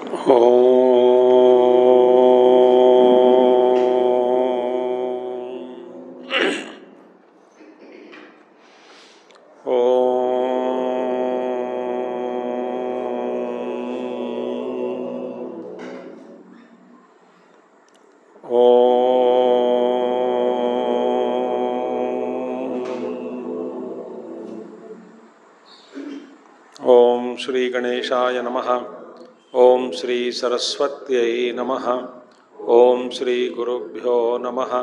ओम श्री गणेशाय नमः। ओम श्री सरस्वत्यै नमः। ओम श्री गुरुभ्यो नमः।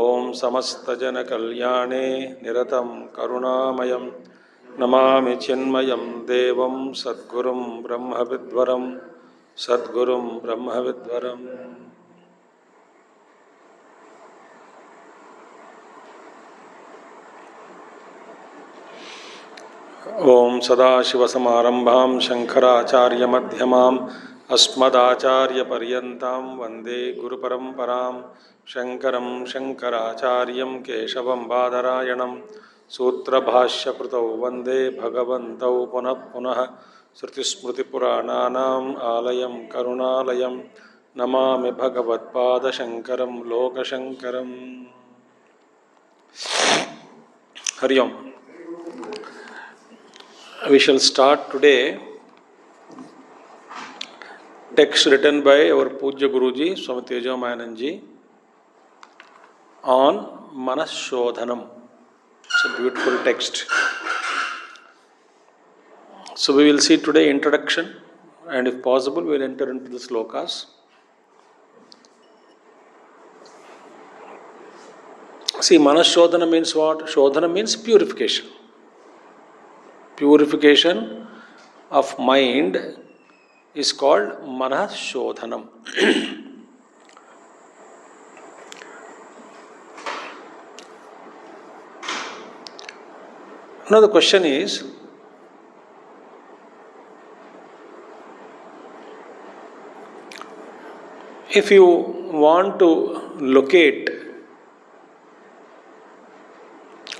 ओम समस्तजनकल्याणे निरतं करुणामयं नमामि चिन्मयं देवं सद्गुरुं ब्रह्मविद्वरं सद्गुरुं ब्रह्मविद्वरम्। ओम सदाशिवसमारंभां शंकराचार्यमध्यमाम् अस्मदाचार्यपर्यन्तां वन्दे गुरुपरम्परां। शंकरं शंकराचार्यं केशवं बादरायणं सूत्रभाष्यकृतौ वन्दे भगवन्तौ पुनः पुनः। श्रुतिस्मृतिपुराणानाम् आलयं करुणालयं नमामि भगवत्पादशंकरं लोकशंकरम्। हरि ओम। We shall start today text written by our Pujya Guruji, Swami Tejomayananji, on Manah Shodhanam. It's a beautiful text. So we will see today introduction, and if possible we will enter into the slokas. See, Manah Shodhanam means what? Shodhanam means purification. Purification of mind is called Manah Shodhanam. Now the question is, if you want to locate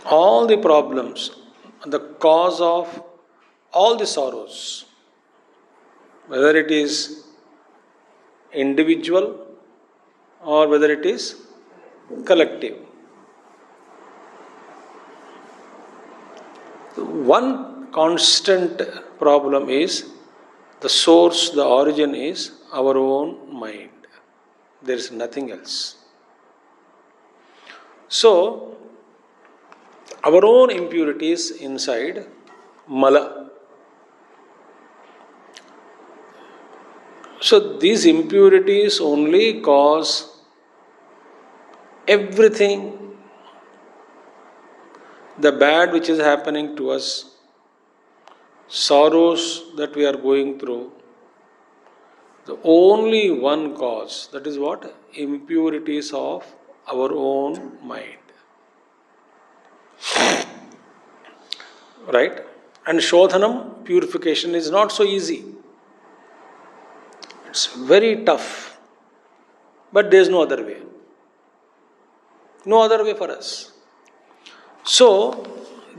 all the problems, the cause of all the sorrows, whether it is individual or whether it is collective, one constant problem is the source, the origin is our own mind. There is nothing else. So, our own impurities inside mala. So these impurities only cause everything, the bad which is happening to us, sorrows that we are going through. The only one cause, that is what? Impurities of our own mind. Right? And Shodhanam, purification, is not so easy. It's very tough. But there is no other way. No other way for us. So,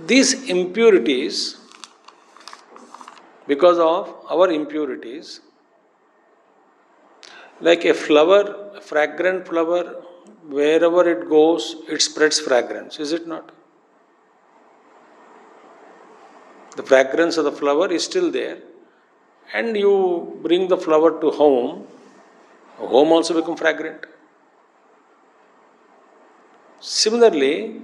these impurities, because of our impurities, like a flower, a fragrant flower, wherever it goes, it spreads fragrance, is it not? The fragrance of the flower is still there, and you bring the flower to home also becomes fragrant. Similarly,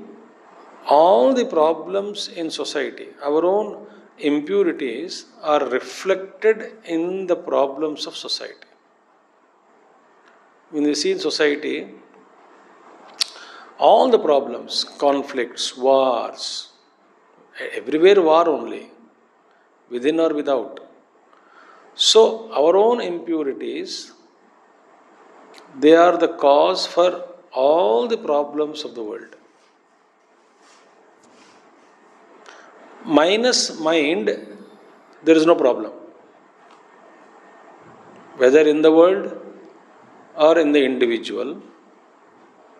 all the problems in society, our own impurities are reflected in the problems of society. When we see in society, all the problems, conflicts, wars, everywhere war only, within or without. So, our own impurities, they are the cause for all the problems of the world. Minus mind, there is no problem. Whether in the world or in the individual,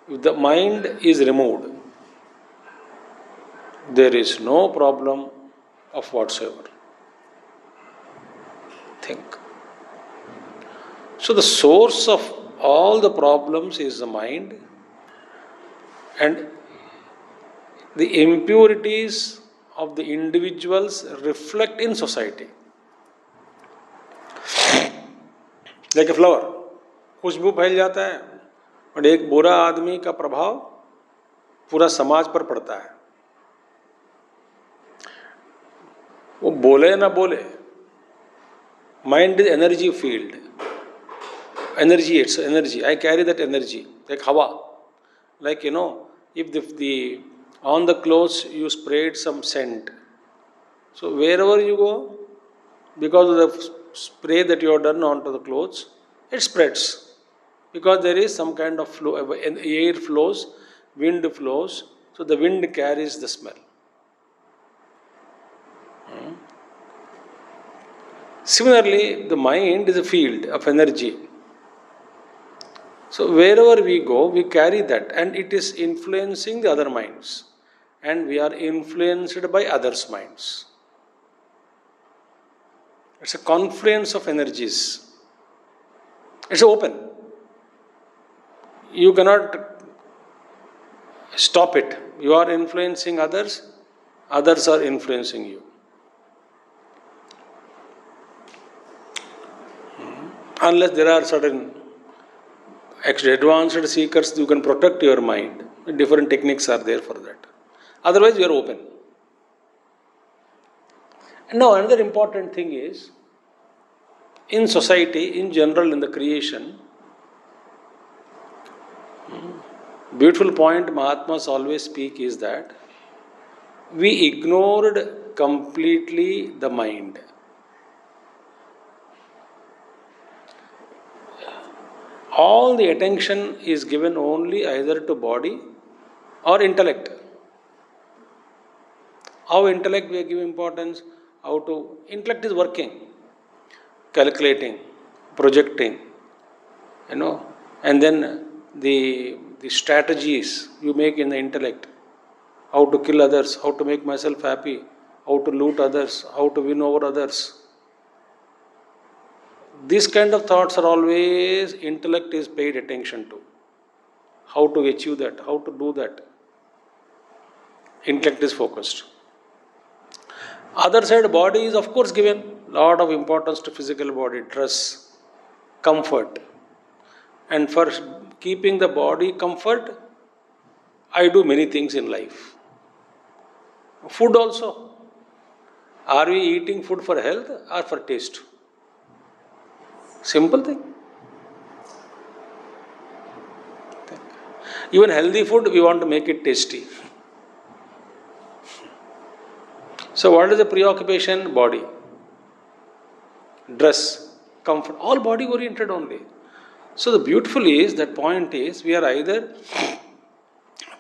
if the mind is removed, there is no problem of whatsoever. Think. So the source of all the problems is the mind, and the impurities of the individuals reflect in society. Like a flower, खुशबू फैल जाता है और एक बुरा आदमी का प्रभाव पूरा समाज पर पड़ता है. वो बोले ना बोले, mind is energy field. Energy, it's energy. I carry that energy like hawa. Like, if the on the clothes you sprayed some scent, so wherever you go, because of the spray that you have done onto the clothes, it spreads. Because there is some kind of flow, air flows, wind flows, so the wind carries the smell. Similarly, the mind is a field of energy. So wherever we go, we carry that, and it is influencing the other minds, and we are influenced by others' minds. It's a confluence of energies. It's open. You cannot stop it. You are influencing others, others are influencing you. Unless there are certain advanced seekers, you can protect your mind. Different techniques are there for that. Otherwise, you are open. And now, another important thing is, in society, in general, in the creation, beautiful point Mahatmas always speak is that we ignored completely the mind. All the attention is given only either to body or intellect. How intellect we give importance? How to intellect is working, calculating, projecting, and then the strategies you make in the intellect, how to kill others, how to make myself happy, how to loot others, how to win over others. These kind of thoughts are always intellect is paid attention to. How to achieve that, how to do that. Intellect is focused. Other side, body is of course given lot of importance to physical body, dress, comfort. And for keeping the body comfort, I do many things in life. Food also. Are we eating food for health or for taste? Simple thing. Even healthy food, we want to make it tasty. So what is the preoccupation? Body. Dress, comfort, all body oriented only. So the beautiful is, that point is, we are either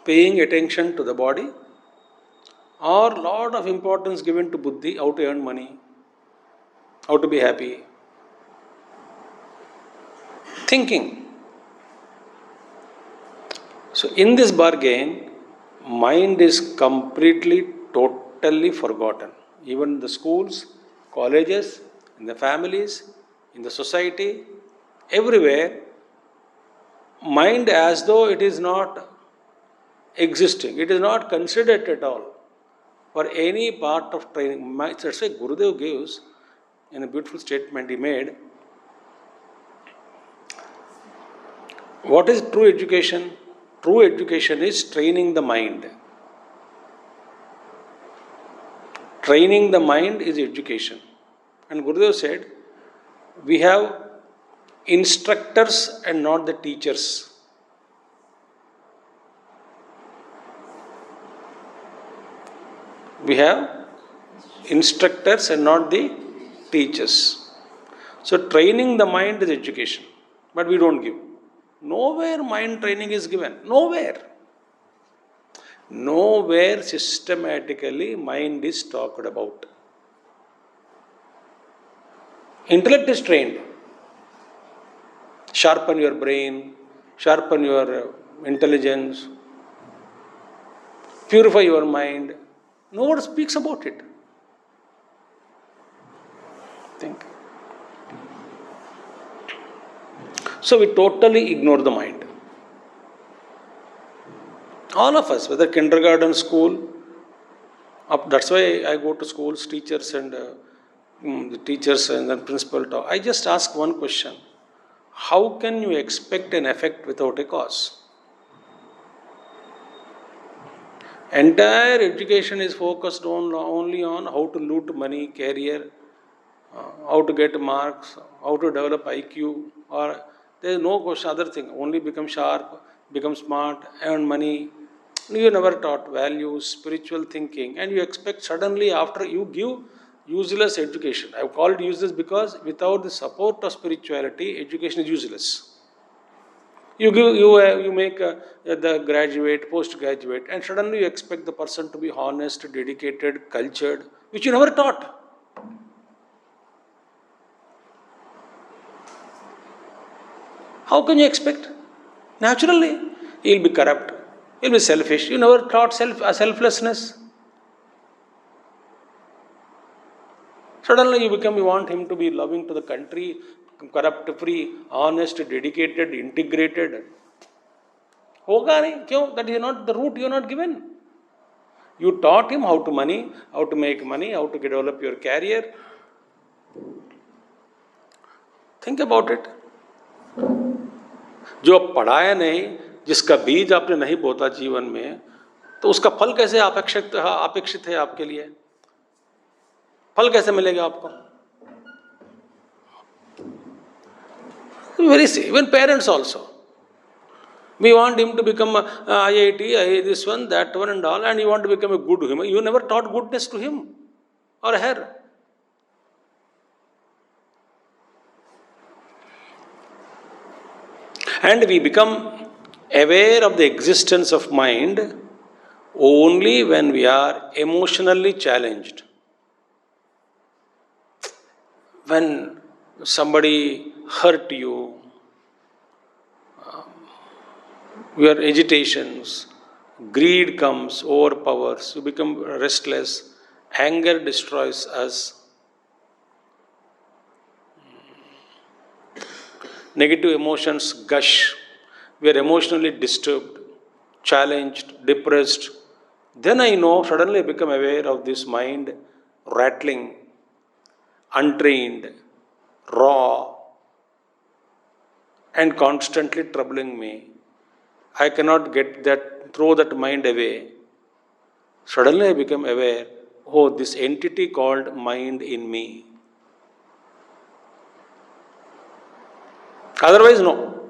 paying attention to the body or lot of importance given to buddhi, how to earn money, how to be happy. Thinking. So in this bargain, mind is completely, totally forgotten. Even in the schools, colleges, in the families, in the society, everywhere, mind as though it is not existing. It is not considered at all for any part of training. That's why Gurudev gives, in a beautiful statement he made, what is true education? True education is training the mind. Training the mind is education. And Gurudev said, we have instructors and not the teachers. We have instructors and not the teachers. So training the mind is education, but we don't give. Nowhere mind training is given. Nowhere. Nowhere systematically mind is talked about. Intellect is trained. Sharpen your brain, sharpen your intelligence, purify your mind. No one speaks about it. Think. So we totally ignore the mind. All of us, whether kindergarten, school, that's why I go to schools, teachers and the teachers and then principal talk. I just ask one question. How can you expect an effect without a cause? Entire education is focused on only on how to loot money, career, how to get marks, how to develop IQ, or there is no question other thing. Only become sharp, become smart, earn money. You never taught values, spiritual thinking, and you expect suddenly after you give useless education. I have called useless because without the support of spirituality, education is useless. You make the graduate, postgraduate, and suddenly you expect the person to be honest, dedicated, cultured, which you never taught. How can you expect? Naturally, he'll be corrupt, he'll be selfish. You never taught selflessness. Suddenly you want him to be loving to the country, corrupt free, honest, dedicated, integrated. होगा नहीं क्यों? That is not the route you are not given. You taught him how to make money, how to develop your career. Think about it. जो पढ़ाया नहीं, जिसका बीज आपने नहीं बोता जीवन में, तो उसका फल कैसे अपेक्षित है आपके लिए? फल कैसे मिलेगा आपको? Very simple. Even parents also. We want him to become IIT, this one, that one and all, and you want to become a good human. You never taught goodness to him or her. And we become aware of the existence of mind only when we are emotionally challenged. When somebody hurt you, your agitations, greed comes, overpowers, you become restless, anger destroys us. Negative emotions gush. We are emotionally disturbed, challenged, depressed. Then I know, suddenly I become aware of this mind rattling, untrained, raw, and constantly troubling me. I cannot throw that mind away. Suddenly I become aware, oh, this entity called mind in me. Otherwise, no.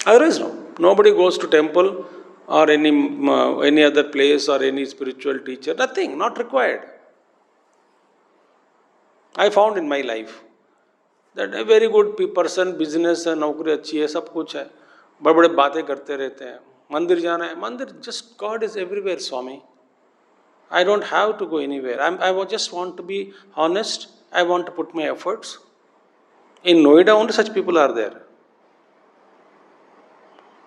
Otherwise, no. Nobody goes to temple or any other place or any spiritual teacher. Nothing, not required. I found in my life that a very good person, business है, नौकरी अच्छी है, सब कुछ है, बड़े बड़े बातें करते रहते हैं, मंदिर जाना है, मंदिर, just God is everywhere, Swami. I don't have to go anywhere. I just want to be honest. I want to put my efforts. In Noida, only such people are there.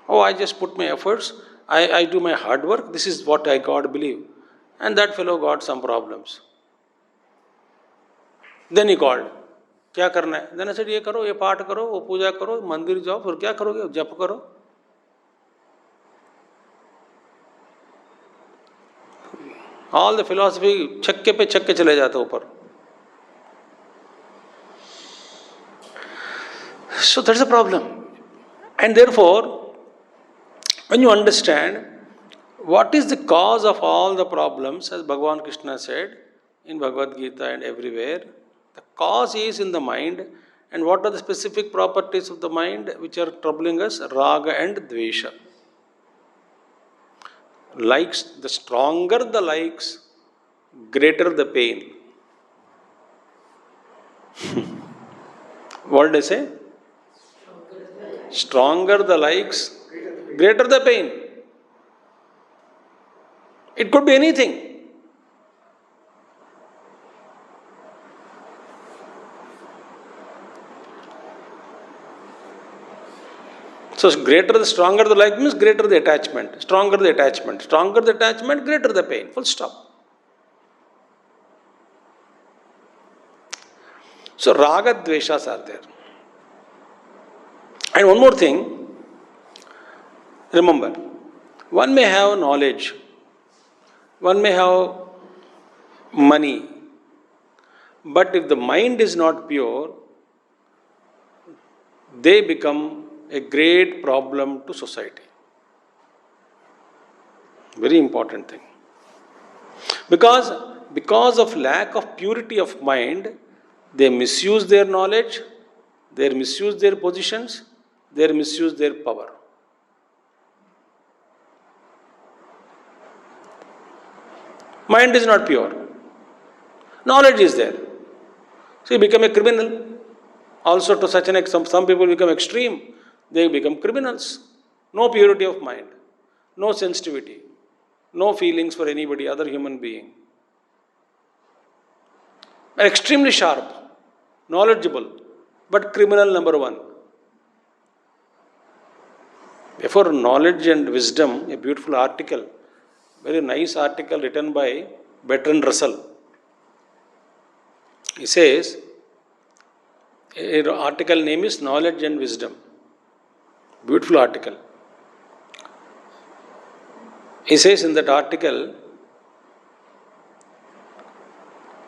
Oh, I just put my efforts. I do my hard work. This is what I God believe. And that fellow got some problems. Then he called. क्या करना है? Then I said, ये करो, ये पाठ करो, वो पूजा करो, मंदिर जाओ, फिर क्या करोगे? जप करो. All the philosophy छक्के पे छक्के चले जाते ऊपर. So that's the problem. And therefore, when you understand what is the cause of all the problems, as Bhagavan Krishna said in Bhagavad Gita and everywhere, the cause is in the mind. And what are the specific properties of the mind which are troubling us? Raga and Dvesha. Likes, the stronger the likes, greater the pain. What did I say? Stronger the likes, greater the pain. It could be anything. So stronger the like means greater the attachment. Stronger the attachment. Stronger the attachment, greater the pain. Full stop. So raga dveshas are there. And one more thing, remember, one may have knowledge, one may have money, but if the mind is not pure, they become a great problem to society. Very important thing. Because of lack of purity of mind, they misuse their knowledge, they misuse their positions, they misuse their power. Mind is not pure. Knowledge is there. So you become a criminal. Also to such an extent, some people become extreme. They become criminals. No purity of mind. No sensitivity. No feelings for anybody, other human being. Extremely sharp, knowledgeable, but criminal number one. Therefore, knowledge and wisdom, a beautiful article, very nice article written by Bertrand Russell. He says, article name is Knowledge and Wisdom. Beautiful article. He says in that article,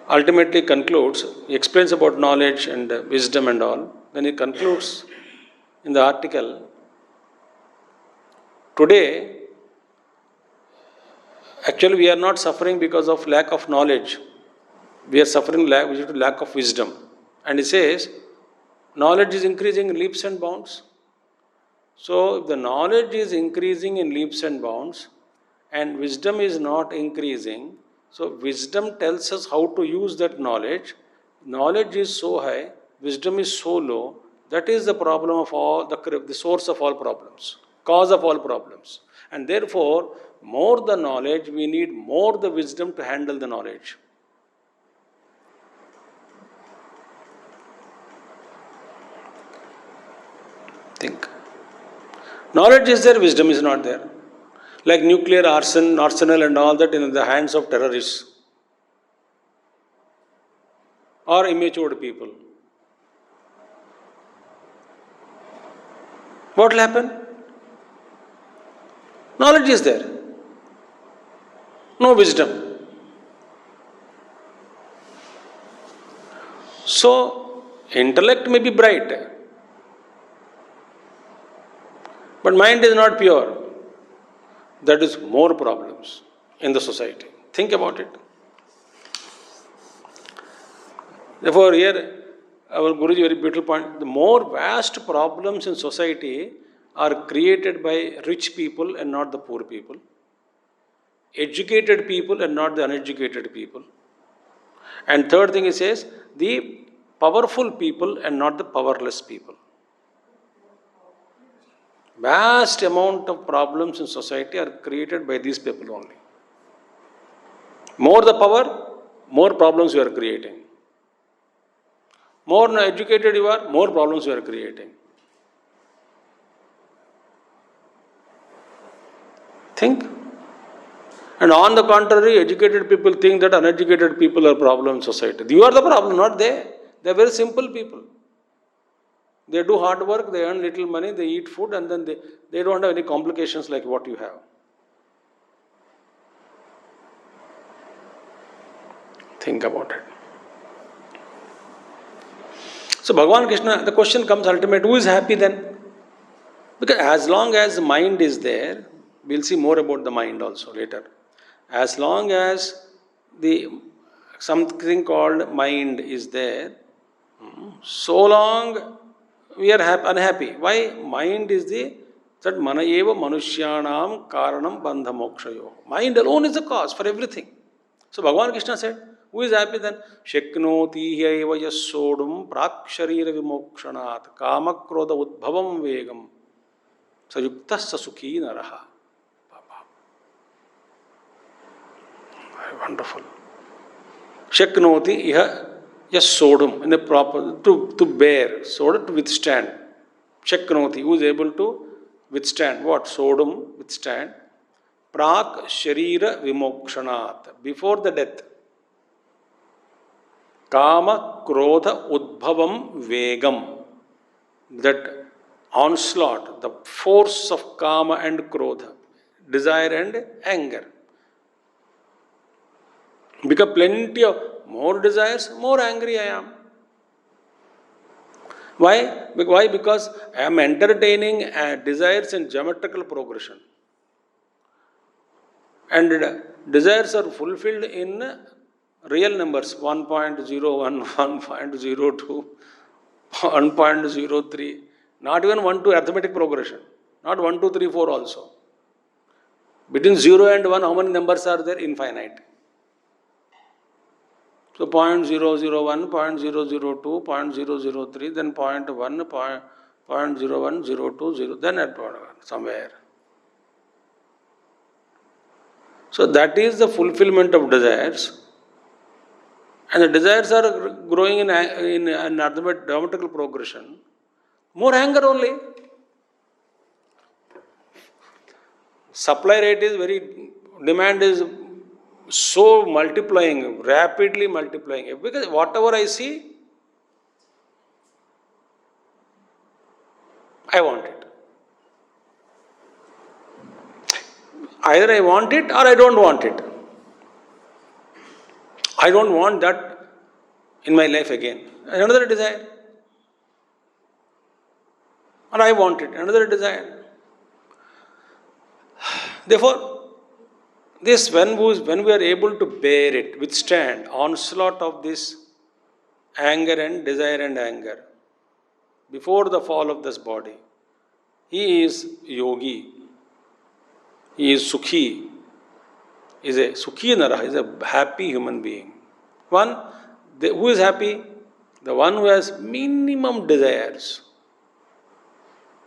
ultimately concludes, he explains about knowledge and wisdom and all. Then he concludes in the article, today, actually we are not suffering because of lack of knowledge. We are suffering due to lack of wisdom. And he says, knowledge is increasing in leaps and bounds. So, if the knowledge is increasing in leaps and bounds, and wisdom is not increasing, so wisdom tells us how to use that knowledge. Knowledge is so high, wisdom is so low. That is the problem of all, the source of all problems, cause of all problems. And therefore, more the knowledge, we need more the wisdom to handle the knowledge. Think. Knowledge is there, wisdom is not there. Like nuclear arsenal and all that in the hands of terrorists or immature people. What will happen? Knowledge is there. No wisdom. So, intellect may be bright, but mind is not pure. That is more problems in the society. Think about it. Therefore, here, our Guruji, very beautiful point, the more vast problems in society are created by rich people and not the poor people, educated people and not the uneducated people. And third thing he says, the powerful people and not the powerless people. Vast amount of problems in society are created by these people only. More the power, more problems you are creating. More educated you are, more problems you are creating. Think. And on the contrary, educated people think that uneducated people are problem in society. You are the problem, not they. They are very simple people. They do hard work, they earn little money, they eat food, and then they don't have any complications like what you have. Think about it. So Bhagavan Krishna, the question comes ultimate, who is happy then? Because as long as the mind is there, we'll see more about the mind also later. As long as something called mind is there, so long we are unhappy. Why? Mind is that mana eva manushyanam karanam bandha mokshayo. Mind alone is the cause for everything. So Bhagavan Krishna said, who is happy then? Sheknoti eva yassodum praksharira vimokshanat kama krodha udbhavam vegam sayuktasya sukhi naraha. Wonderful. Sheknoti iha yassodum, in the proper, to bear, sodam, to withstand. Sheknoti, who is able to withstand. What? Sodum, withstand. Prak sharira vimokshanat, before the death. Kama krodha udbhavam vegam, that onslaught, the force of kama and krodha, desire and anger. Because plenty of more desires, more angry I am. Why? Because I am entertaining desires in geometrical progression. And desires are fulfilled in real numbers 1.01, 1.02, 1.03, not even 1 to arithmetic progression, not 1, 2, 3, 4 also. Between 0 and 1, how many numbers are there? Infinite. So 0.001, 0.002, 0.003, then 0.1, 0.01, 020, then at 1, somewhere. So that is the fulfillment of desires. And the desires are growing in arithmetic geometrical progression. More anger only. Supply rate is demand is so multiplying, rapidly multiplying. Because whatever I see, I want it. Either I want it or I don't want it. I don't want that in my life again. Another desire. And I want it. Another desire. Therefore, when we are able to bear it, withstand onslaught of this anger and desire and anger, before the fall of this body, he is yogi, he is sukhi, is a sukhi nara, is a happy human being. Who is happy? The one who has minimum desires,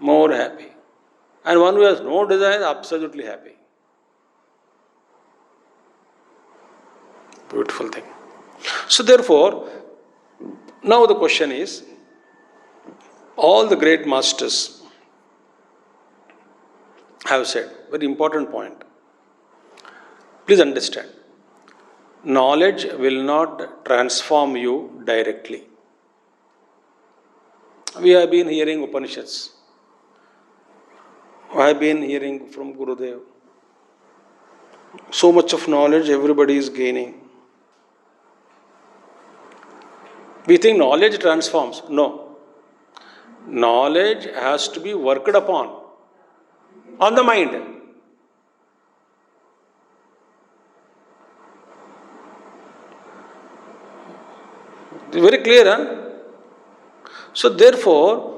more happy. And one who has no desires, absolutely happy. Beautiful thing. So therefore, now the question is, all the great masters have said, very important point. Please understand, knowledge will not transform you directly. We have been hearing Upanishads. I have been hearing from Gurudev. So much of knowledge everybody is gaining. We think knowledge transforms. No. Knowledge has to be worked upon on the mind. Very clear, huh? So therefore,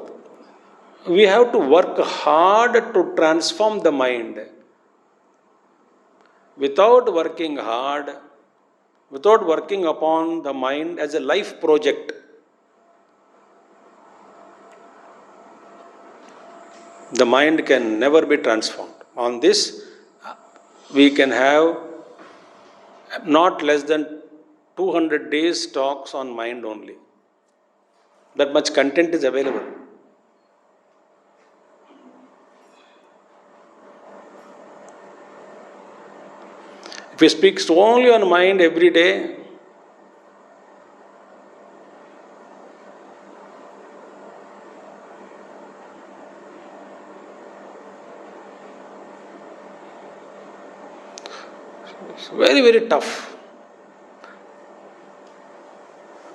we have to work hard to transform the mind. Without working hard, without working upon the mind as a life project, the mind can never be transformed. On this, we can have not less than 200 days talks on mind only. That much content is available. If we speak only on mind every day, it's very, very tough.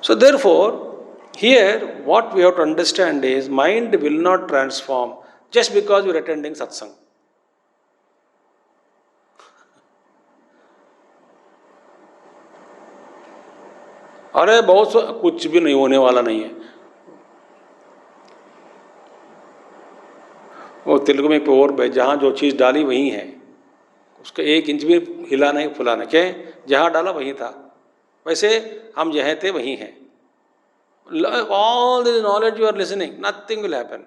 So therefore, here what we have to understand is mind will not transform just because you are attending satsang. अरे कुछ भी नहीं होने वाला नहीं है. वो तेलुगु में और जहाँ जो चीज़ डाली वही है, उसका 1 इंच भी हिला नहीं फुलाना. क्या जहाँ डाला वही था, वैसे हम जहाँ थे वही हैं. All this knowledge you are listening, nothing will happen.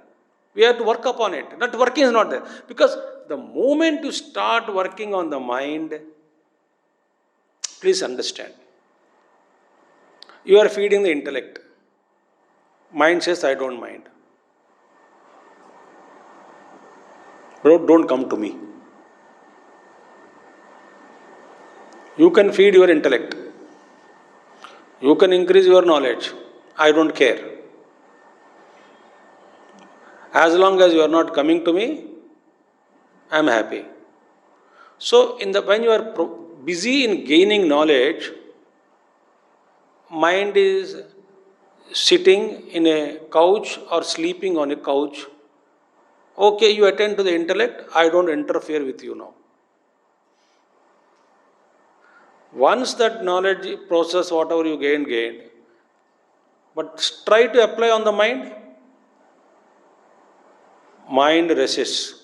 We have to work upon it. That working is not there. Because the moment you start working on the mind, please understand, you are feeding the intellect. Mind says, I don't mind. Bro, don't come to me. You can feed your intellect. You can increase your knowledge. I don't care. As long as you are not coming to me, I am happy. So, when you are busy in gaining knowledge, mind is sitting in a couch or sleeping on a couch. Okay, you attend to the intellect, I don't interfere with you now. Once that knowledge process, whatever you gained, but try to apply on the mind resists.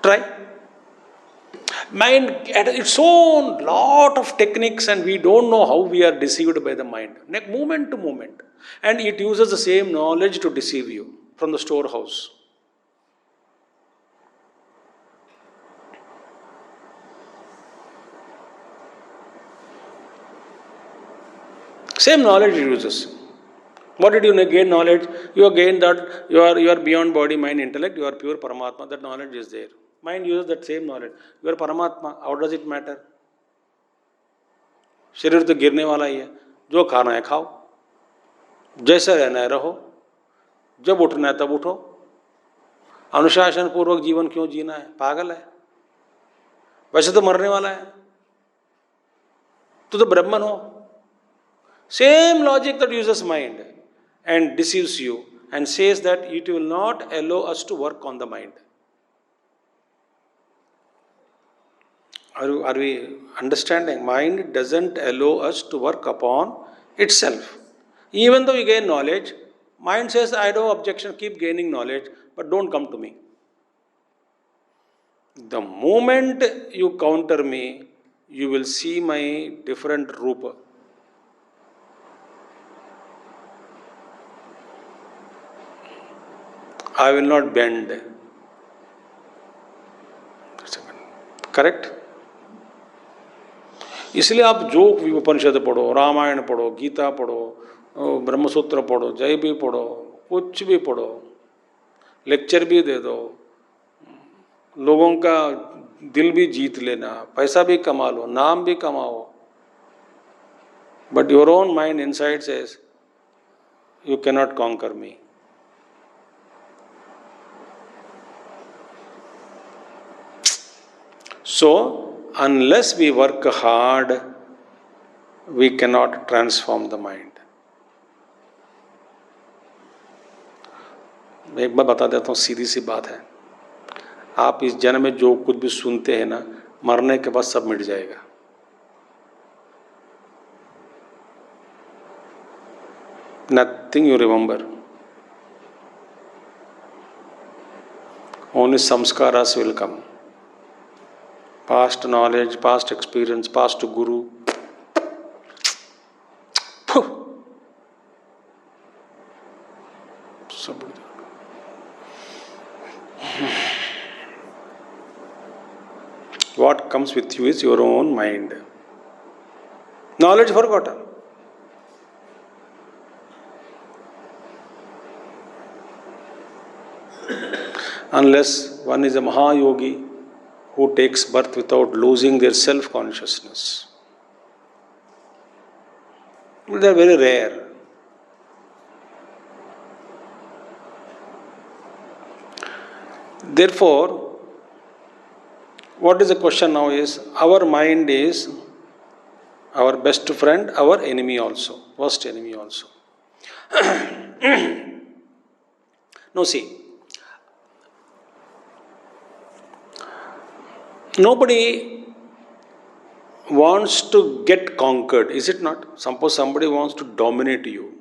Try. Mind at its own lot of techniques, and we don't know how we are deceived by the mind. Moment to moment. And it uses the same knowledge to deceive you from the storehouse. Same knowledge it uses. What did you gain knowledge? You have gained that you are beyond body, mind, intellect, you are pure Paramatma. That knowledge is there. Mind uses that same knowledge. You are Paramatma. How does it matter? शरीर तो गिरने वाला ही है. जो खाना है खाओ, जैसे रहना है रहो, जब उठना है तब उठो. अनुशासन पूर्वक जीवन क्यों जीना है? पागल है. वैसे तो मरने वाला है. तो ब्रह्मन हो. Same logic that uses mind and deceives you and says that it will not allow us to work on the mind. Are we understanding? Mind doesn't allow us to work upon itself. Even though we gain knowledge, mind says, I have no objection, keep gaining knowledge, but don't come to me. The moment you counter me, you will see my different rupa. I will not bend. Correct? इसलिए आप जो उपनिषद पढ़ो, रामायण पढ़ो, गीता पढ़ो, ब्रह्मसूत्र पढ़ो, जय भी पढ़ो, कुछ भी पढ़ो, लेक्चर भी दे दो, लोगों का दिल भी जीत लेना, पैसा भी कमा लो, नाम भी कमाओ, but your own mind inside says, you cannot conquer me. So, unless we work hard, we cannot transform the mind. मैं एक बार बता देता हूँ, सीधी सी बात है. आप इस जन्म में जो कुछ भी सुनते हैं ना, मरने के बाद सब मिट जाएगा. Nothing you remember. Only samskaras will come. Past knowledge, past experience, past guru. What comes with you is your own mind. Knowledge forgotten. Unless one is a Mahayogi who takes birth without losing their self-consciousness. They are very rare. Therefore, what is the question now is, our mind is our best friend, our enemy also, worst enemy also. No, see, nobody wants to get conquered, is it not? Suppose somebody wants to dominate you.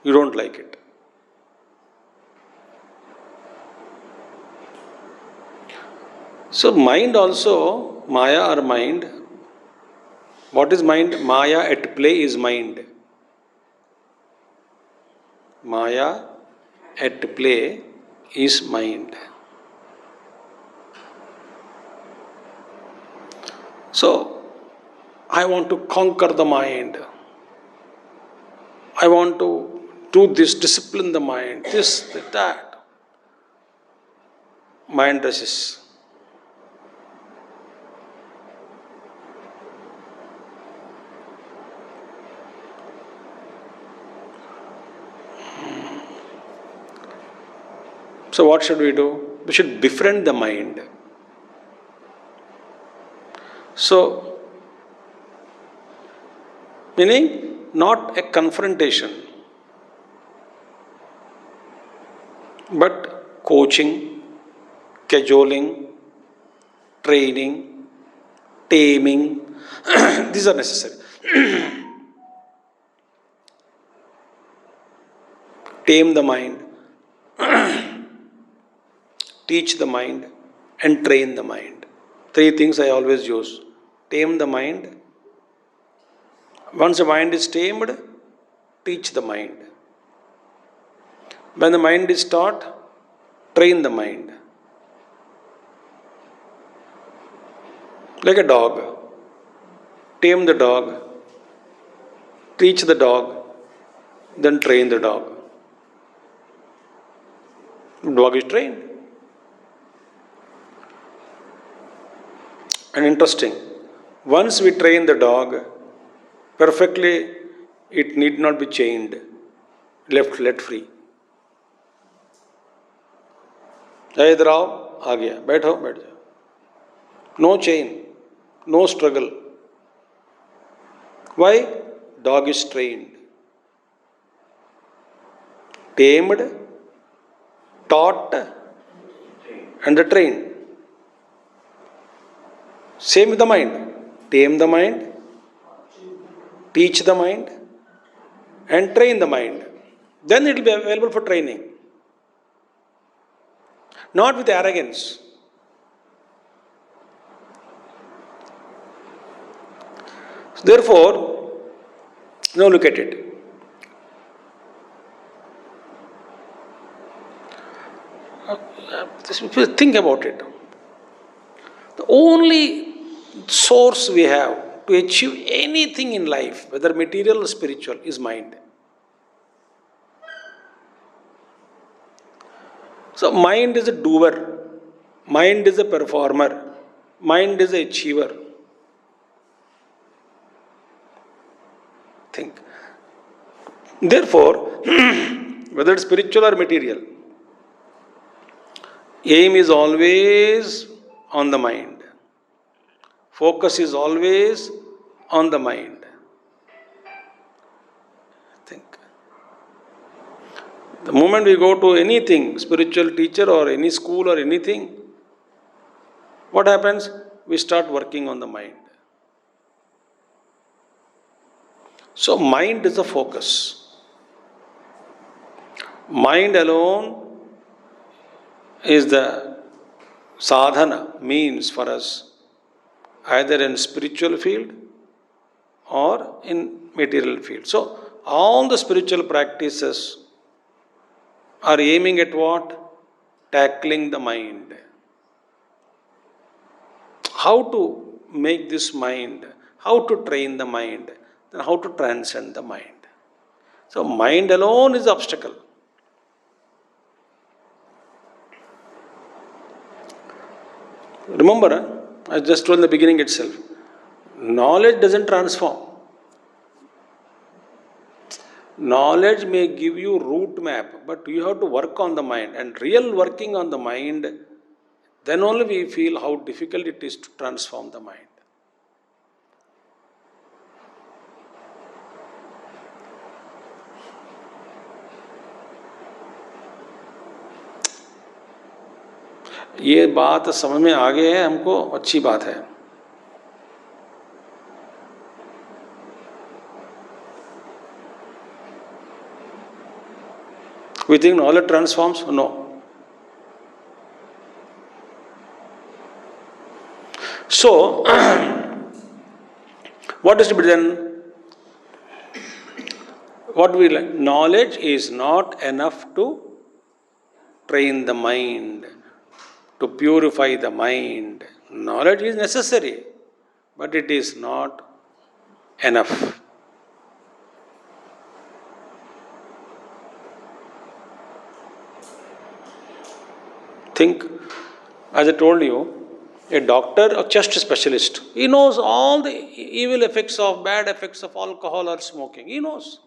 You don't like it. So mind also, Maya or mind, what is mind? Maya at play is mind. Maya at play is mind. So, I want to conquer the mind. I want to do this, discipline the mind, this, that. Mind resists. So what should we do? We should befriend the mind. So, meaning not a confrontation, but coaching, cajoling, training, taming, these are necessary. Tame the mind, teach the mind, and train the mind. Three things I always use. Tame the mind. Once the mind is tamed, teach the mind. When the mind is taught, train the mind. Like a dog. Tame the dog, teach the dog, then train the dog. Dog is trained. And interesting, once we train the dog perfectly, it need not be chained, let free. इधर आओ, आ गया, बैठो, बैठ जाओ. No chain, no struggle. Why? Dog is trained, tamed, taught, and trained. Same with the mind. Tame the mind, teach the mind, and train the mind. Then it will be available for training. Not with arrogance. Therefore, now look at it. Think about it. The only source we have to achieve anything in life, whether material or spiritual, is mind. So, mind is a doer, mind is a performer, mind is a achiever. Think. Therefore, whether it's spiritual or material, aim is always on the mind. Focus is always on the mind. Think. The moment we go to anything, spiritual teacher or any school or anything, what happens? We start working on the mind. So, mind is the focus. Mind alone is the sadhana, means for us, either in spiritual field or in material field. So, all the spiritual practices are aiming at what? Tackling the mind. How to make this mind, how to train the mind, then how to transcend the mind. So, mind alone is the obstacle. Remember, I just told in the beginning itself, knowledge doesn't transform. Knowledge may give you route map, but you have to work on the mind. And real working on the mind, then only we feel how difficult it is to transform the mind. ये बात समझ में आ गई है हमको, अच्छी बात है. We think knowledge transforms? No. So, what is to be done? What we learn? Knowledge is not enough to train the mind, to purify the mind. Knowledge is necessary, but it is not enough. Think, as I told you, a doctor or chest specialist, he knows all the evil effects of, bad effects of alcohol or smoking. He knows.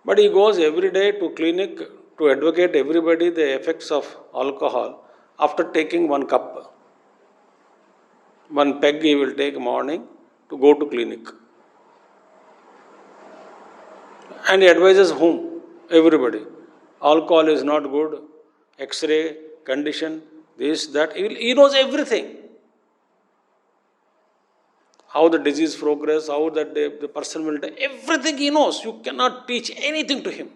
But he goes every day to clinic to advocate everybody the effects of alcohol after taking one cup. One peg he will take morning to go to clinic. And he advises whom? Everybody. Alcohol is not good. X-ray, condition, this, that. He knows everything. How the disease progress, how that the person will die. Everything he knows. You cannot teach anything to him.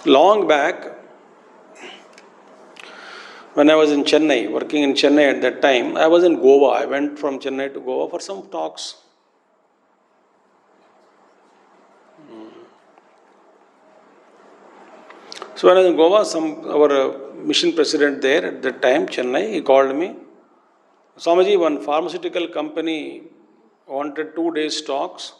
Long back, when I was in Chennai, working in Chennai at that time, I was in Goa. I went from Chennai to Goa for some talks. So when I was in Goa, our mission president there at that time, Chennai, he called me. Swamiji, one pharmaceutical company wanted 2 days talks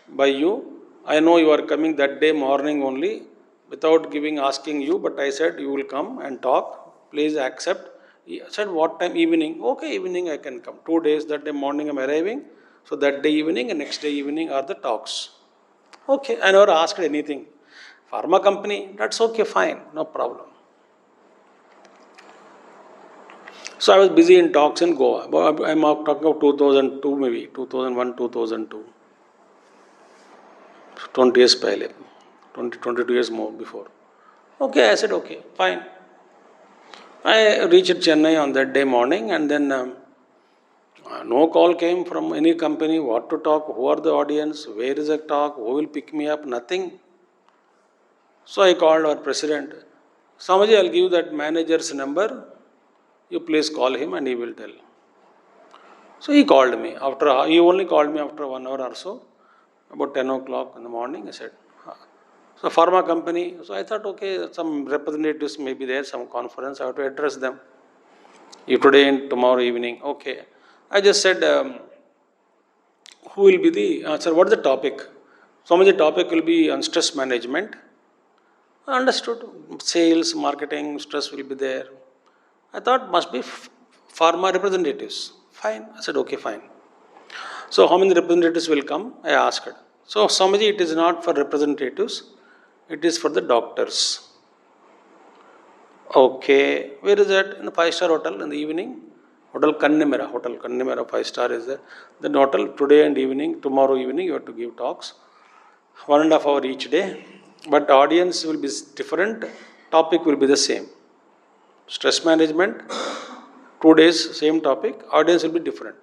by you. I know you are coming that day morning only without asking you, but I said you will come and talk. Please accept. He said, what time? Evening. Okay, evening I can come. 2 days, that day morning I'm arriving. So that day evening and next day evening are the talks. Okay, I never asked anything. Pharma company, that's okay, fine, no problem. So I was busy in talks in Goa. I'm talking of 2002 maybe, 2001, 2002. 20 years pehle, 22 years more before. Okay, I said okay, fine. I reached Chennai on that day morning and then no call came from any company, what to talk, who are the audience, where is the talk, who will pick me up, nothing. So I called our president. Swamiji, I'll give that manager's number. You please call him and he will tell. So he called me. He only called me after 1 hour or so, about 10 o'clock in the morning. I said, so pharma company. So I thought, okay, some representatives may be there, some conference. I have to address them. You today and tomorrow evening. Okay. I just said, who will be sir, what is the topic? Swamiji, the topic will be on stress management. Understood. Sales, marketing, stress will be there. I thought must be pharma representatives. Fine. I said, okay, fine. So how many representatives will come? I asked. So Swamiji, it is not for representatives. It is for the doctors. Okay. Where is that? In the 5-star hotel in the evening. Hotel Kannimera. 5-star is there. The hotel today and evening, tomorrow evening you have to give talks. 1.5 hours each day. But audience will be different. Topic will be the same. Stress management, 2 days, same topic. Audience will be different.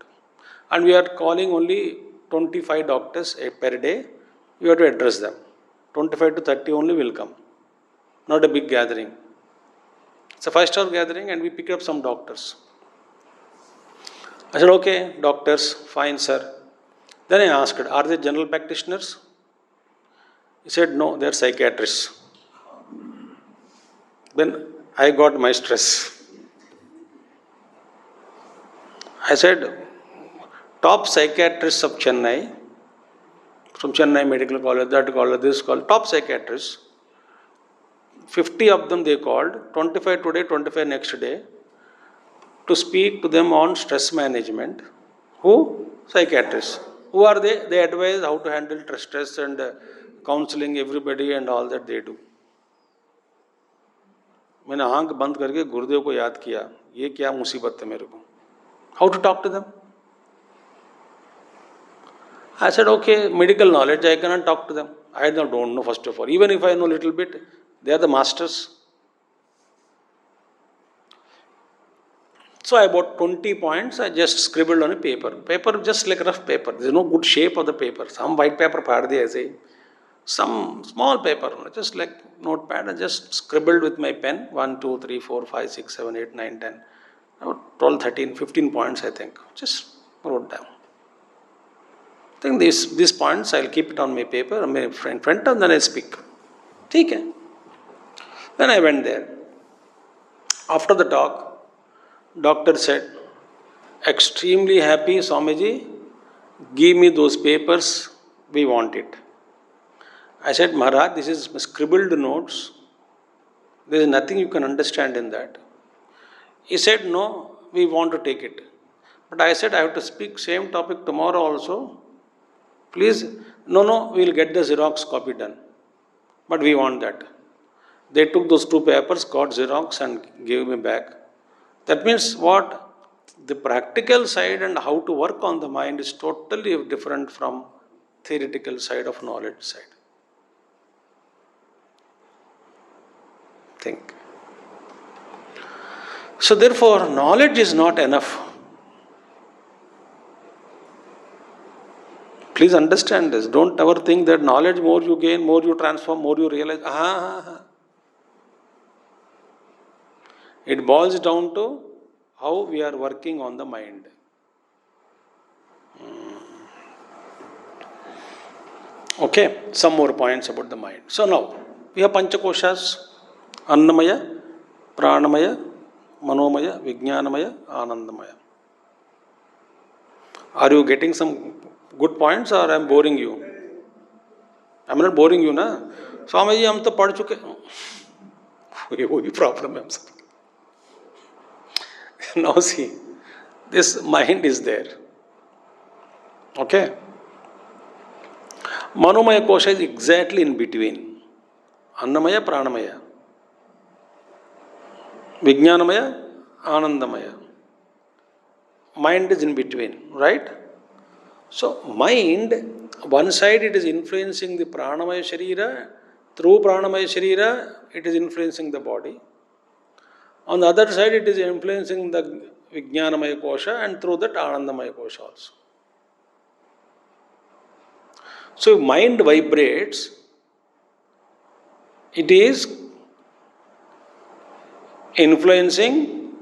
And we are calling only 25 doctors per day. You have to address them. 25 to 30 only will come. Not a big gathering. It's a 5-star gathering and we pick up some doctors. I said, okay, doctors, fine, sir. Then I asked, are they general practitioners? He said, no, they are psychiatrists. Then I got my stress. I said, top psychiatrists of Chennai, from Chennai Medical College, that college, this college, top psychiatrists, 50 of them they called, 25 today, 25 next day, to speak to them on stress management. Who? Psychiatrists. Who are they? They advise how to handle stress and counseling everybody and all that they do. मैंने आंख बंद करके गुरुदेव को याद किया, ये क्या मुसीबत है मेरे को. How to talk to them? I said, okay, medical knowledge, I cannot talk to them. I don't know first of all. Even if I know little bit, they are the masters. So I bought 20 points, I just scribbled on a paper. Paper just like rough paper. There is no good shape of the paper. Some white paper फाड़ दिया ऐसे. Some small paper, just like notepad, I just scribbled with my pen 1, 2, 3, 4, 5, 6, 7, 8, 9, 10, about 12, 13, 15 points I think. Just wrote down. I think these points I'll keep it on my paper, on my front and then I speak. Okay. Then I went there. After the talk, doctor said, extremely happy Swamiji, give me those papers, we want it. I said, Maharaj, this is scribbled notes. There is nothing you can understand in that. He said, no, we want to take it. But I said I have to speak same topic tomorrow also. Please, no, we will get the Xerox copy done. But we want that. They took those 2 papers, got Xerox and gave me back. That means what? The practical side and how to work on the mind is totally different from theoretical side of knowledge side. Think. So therefore, knowledge is not enough. Please understand this. Don't ever think that knowledge, more you gain, more you transform, more you realize. It boils down to how we are working on the mind. Okay, some more points about the mind. So now, we have Panchakoshas, Annamaya, Pranamaya, Manomaya, Vijnanamaya, Anandamaya. Are you getting some good points or I am boring you? I am not boring you, na? Swami ji, हम तो पढ़ चुके वही problem है. Now see, this mind is there. Okay? Manomaya kosha is exactly in between. Annamaya, Pranamaya. Vijnanamaya, Anandamaya. Mind is in between, right? So, mind, one side it is influencing the Pranamaya Sharira. Through Pranamaya Sharira, it is influencing the body. On the other side, it is influencing the Vijnanamaya Kosha and through that Anandamaya Kosha also. So, if mind vibrates, it is influencing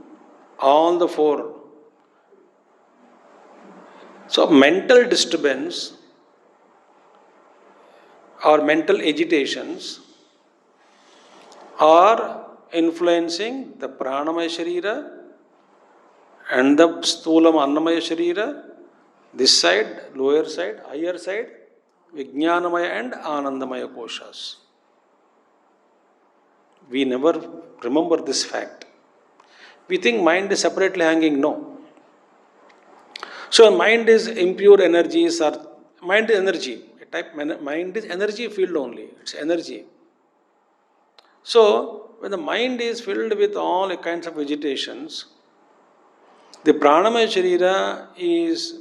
all the 4. So, mental disturbance or mental agitations are influencing the Pranamaya Sharira and the Sthulam Annamaya Sharira, this side, lower side, higher side, Vijnanamaya and Anandamaya Koshas. We never remember this fact. We think mind is separately hanging. No. So mind is impure energies or mind is energy. Mind is energy field only. It's energy. So when the mind is filled with all kinds of agitations, the Pranamaya Sharira is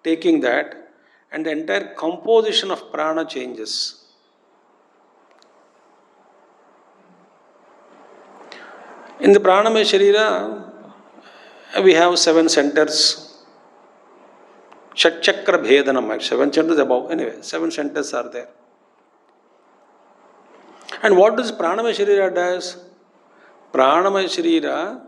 taking that and the entire composition of prana changes. In the Pranamaya Sharira, we have 7 centers. Chakra Bhedanam, 7 centers above. Anyway, 7 centers are there. And what does Pranamaya Sharira does? Pranamaya Sharira,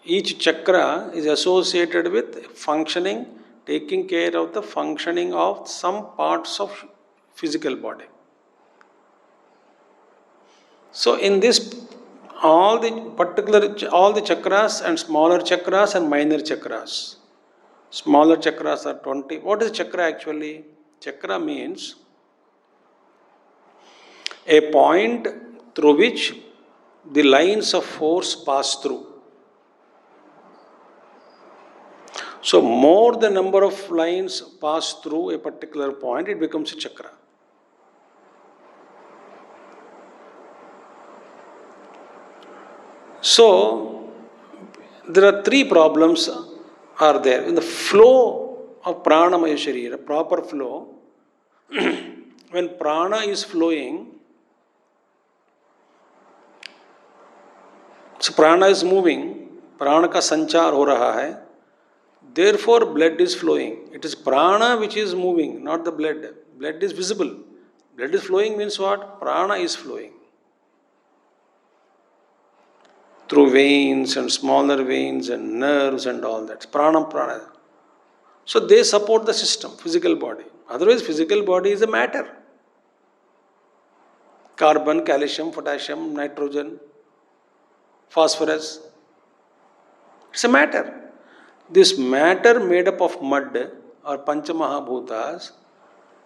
each chakra is associated with functioning, taking care of the functioning of some parts of physical body. So in this, all the chakras and smaller chakras and minor chakras. Smaller chakras are 20. What is chakra actually? Chakra means a point through which the lines of force pass through. So more the number of lines pass through a particular point, it becomes a chakra. So there are 3 problems are there. In the flow of Pranamaya Sharira, proper flow, when prana is flowing, so prana is moving, prana ka sanchar ho raha hai, therefore blood is flowing. It is prana which is moving, not the blood. Blood is visible. Blood is flowing means what? Prana is flowing. Through veins and smaller veins and nerves and all that. Prana. So they support the system, physical body. Otherwise, physical body is a matter. Carbon, calcium, potassium, nitrogen, phosphorus. It's a matter. This matter made up of mud or Panchamahabhutas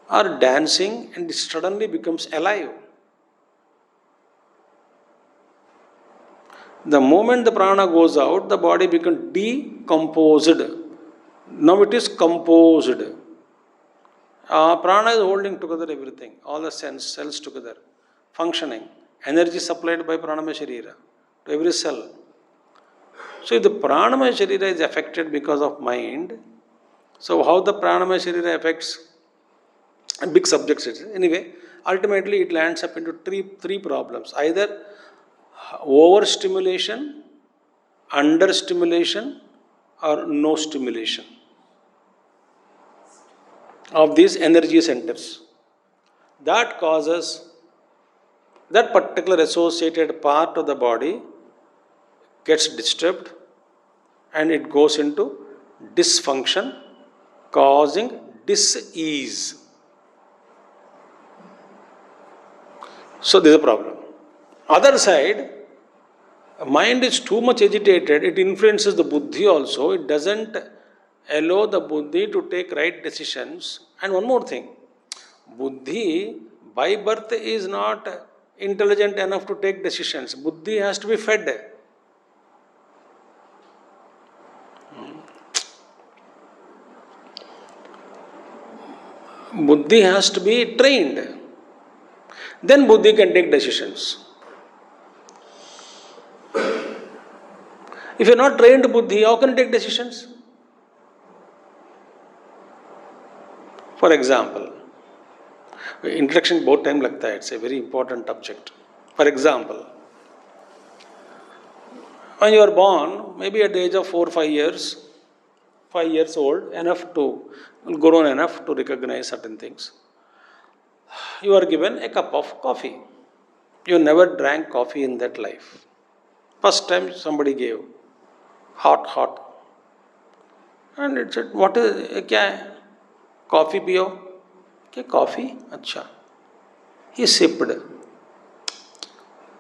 are dancing and it suddenly becomes alive. The moment the prana goes out, the body becomes decomposed. Now it is composed. Prana is holding together everything, all the cells together, functioning. Energy supplied by pranamaya sharira to every cell. So if the pranamaya sharira is affected because of mind, so how the pranamaya sharira affects? A big subject. Anyway, ultimately it lands up into three problems. Either overstimulation, understimulation, or no stimulation of these energy centers. That causes that particular associated part of the body gets disturbed and it goes into dysfunction, causing dis-ease. So this is a problem. Other side, mind is too much agitated, it influences the buddhi also, it doesn't allow the buddhi to take right decisions. And one more thing, buddhi by birth is not intelligent enough to take decisions. Buddhi has to be fed. Buddhi has to be trained. Then buddhi can take decisions. If you are not trained buddhi, how can you take decisions? For example, introduction बहुत time लगता है. It's a very important object. For example, when you are born, maybe at the age of 4 or 5 years, 5 years old, grown enough to recognize certain things, you are given a cup of coffee. You never drank coffee in that life. First time somebody gave, hot. And it said, what is, क्या है? Coffee पियो. क्या coffee? अच्छा. He sipped.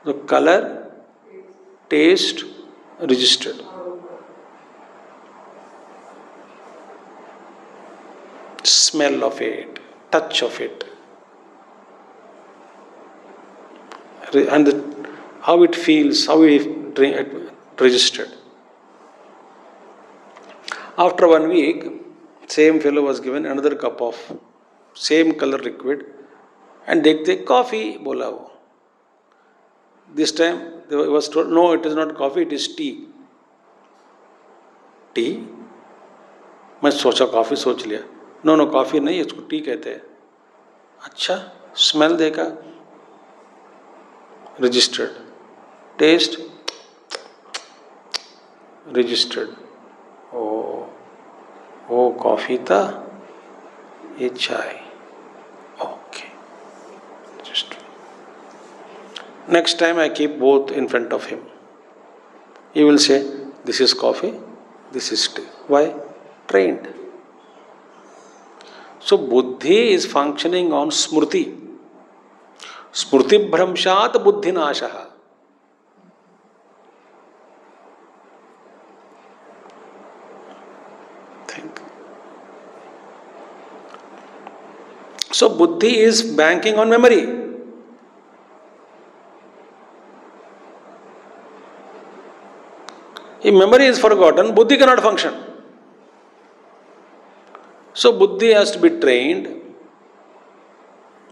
The color, taste, registered. Smell of it, touch of it. And how it feels, how it registered. After 1 week, same fellow was given another cup of same color liquid and देखते coffee बोला वो. This time he was told, no, it is not coffee, it is tea. Tea? मैं सोचा coffee सोच लिया. No coffee नहीं, इसको T कहते हैं. अच्छा, स्मेल देखा, registered. Taste, registered. Oh, coffee था, ये चाय. Okay. Registered. Next time I keep both in front of him. He will say, this is coffee, this is tea. Why? Trained. So buddhi is functioning on smriti. Smrti bhramshat buddhi nashaha. Think. So buddhi is banking on memory. If memory is forgotten, buddhi cannot function. So buddhi has to be trained.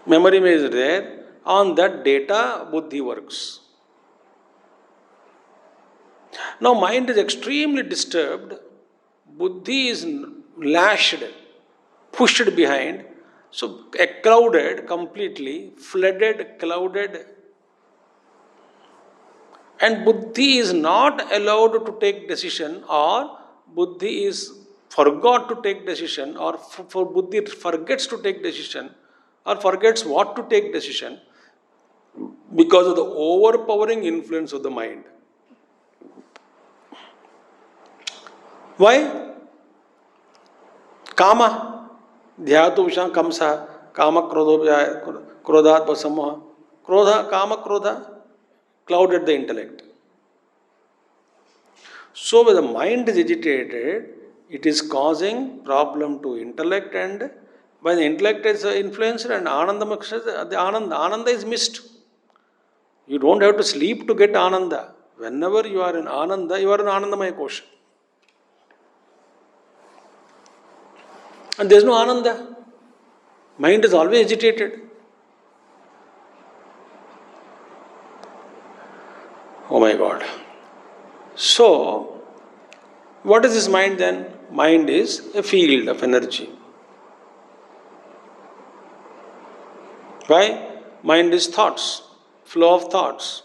Memory is there. On that data, buddhi works. Now mind is extremely disturbed. Buddhi is lashed, pushed behind. So clouded completely, flooded, clouded. And buddhi is not allowed to take decision, or buddhi is forgot to take decision, or for buddhi forgets to take decision, or forgets what to take decision, because of the overpowering influence of the mind. Why? Kama. Dhyatu visham kamsa. Kama krodhat vasamoha. Krodha, kama krodha clouded the intellect. So when the mind is agitated, it is causing problem to intellect, and when the intellect is influenced and ananda is missed. You don't have to sleep to get ananda. Whenever you are in Ananda, you are in Anandamaya Kosha. And there is no Ananda. Mind is always agitated. Oh my God. So, what is this mind then? Mind is a field of energy. Why? Mind is thoughts, flow of thoughts.